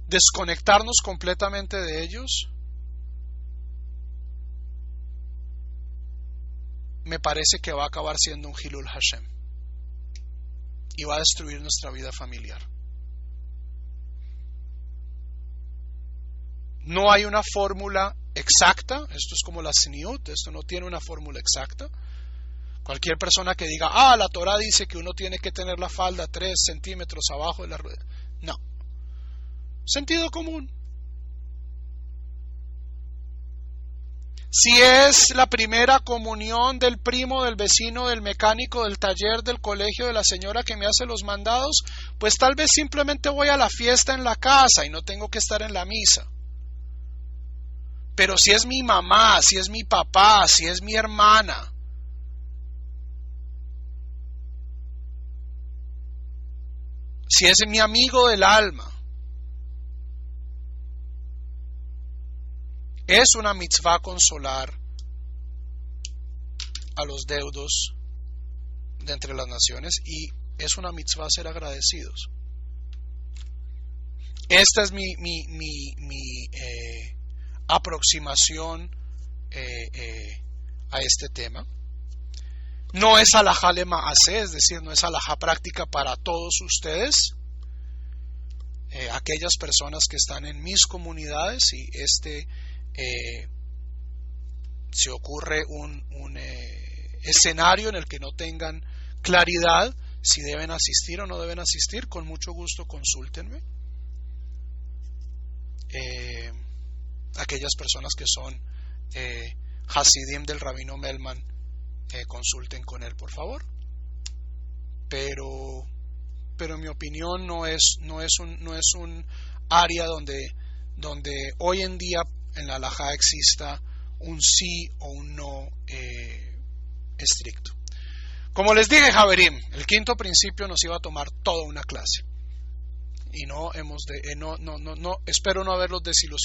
desconectarnos completamente de ellos, me parece que va a acabar siendo un Hilul Hashem y va a destruir nuestra vida familiar. No hay una fórmula exacta, esto es como la Tzniut, esto no tiene una fórmula exacta. Cualquier persona que diga, la Torah dice que uno tiene que tener la falda 3 centímetros abajo de la rueda. No. Sentido común. Si es la primera comunión del primo, del vecino, del mecánico, del taller, del colegio, de la señora que me hace los mandados, pues tal vez simplemente voy a la fiesta en la casa y no tengo que estar en la misa. Pero si es mi mamá, si es mi papá, si es mi hermana, si es mi amigo del alma, es una mitzvah consolar a los deudos de entre las naciones y es una mitzvah ser agradecidos. Esta es mi aproximación a este tema. No es alajá lema'aseh, es decir, no es alajá práctica para todos ustedes, aquellas personas que están en mis comunidades, y se ocurre un escenario en el que no tengan claridad si deben asistir o no deben asistir, con mucho gusto consúltenme. aquellas personas que son Hasidim del Rabino Melman, consulten con él, por favor. Pero en mi opinión no es un área donde hoy en día en la halajá exista un sí o un no estricto. Como les dije, Javerim, el quinto principio nos iba a tomar toda una clase y espero no haberlos desilusionado.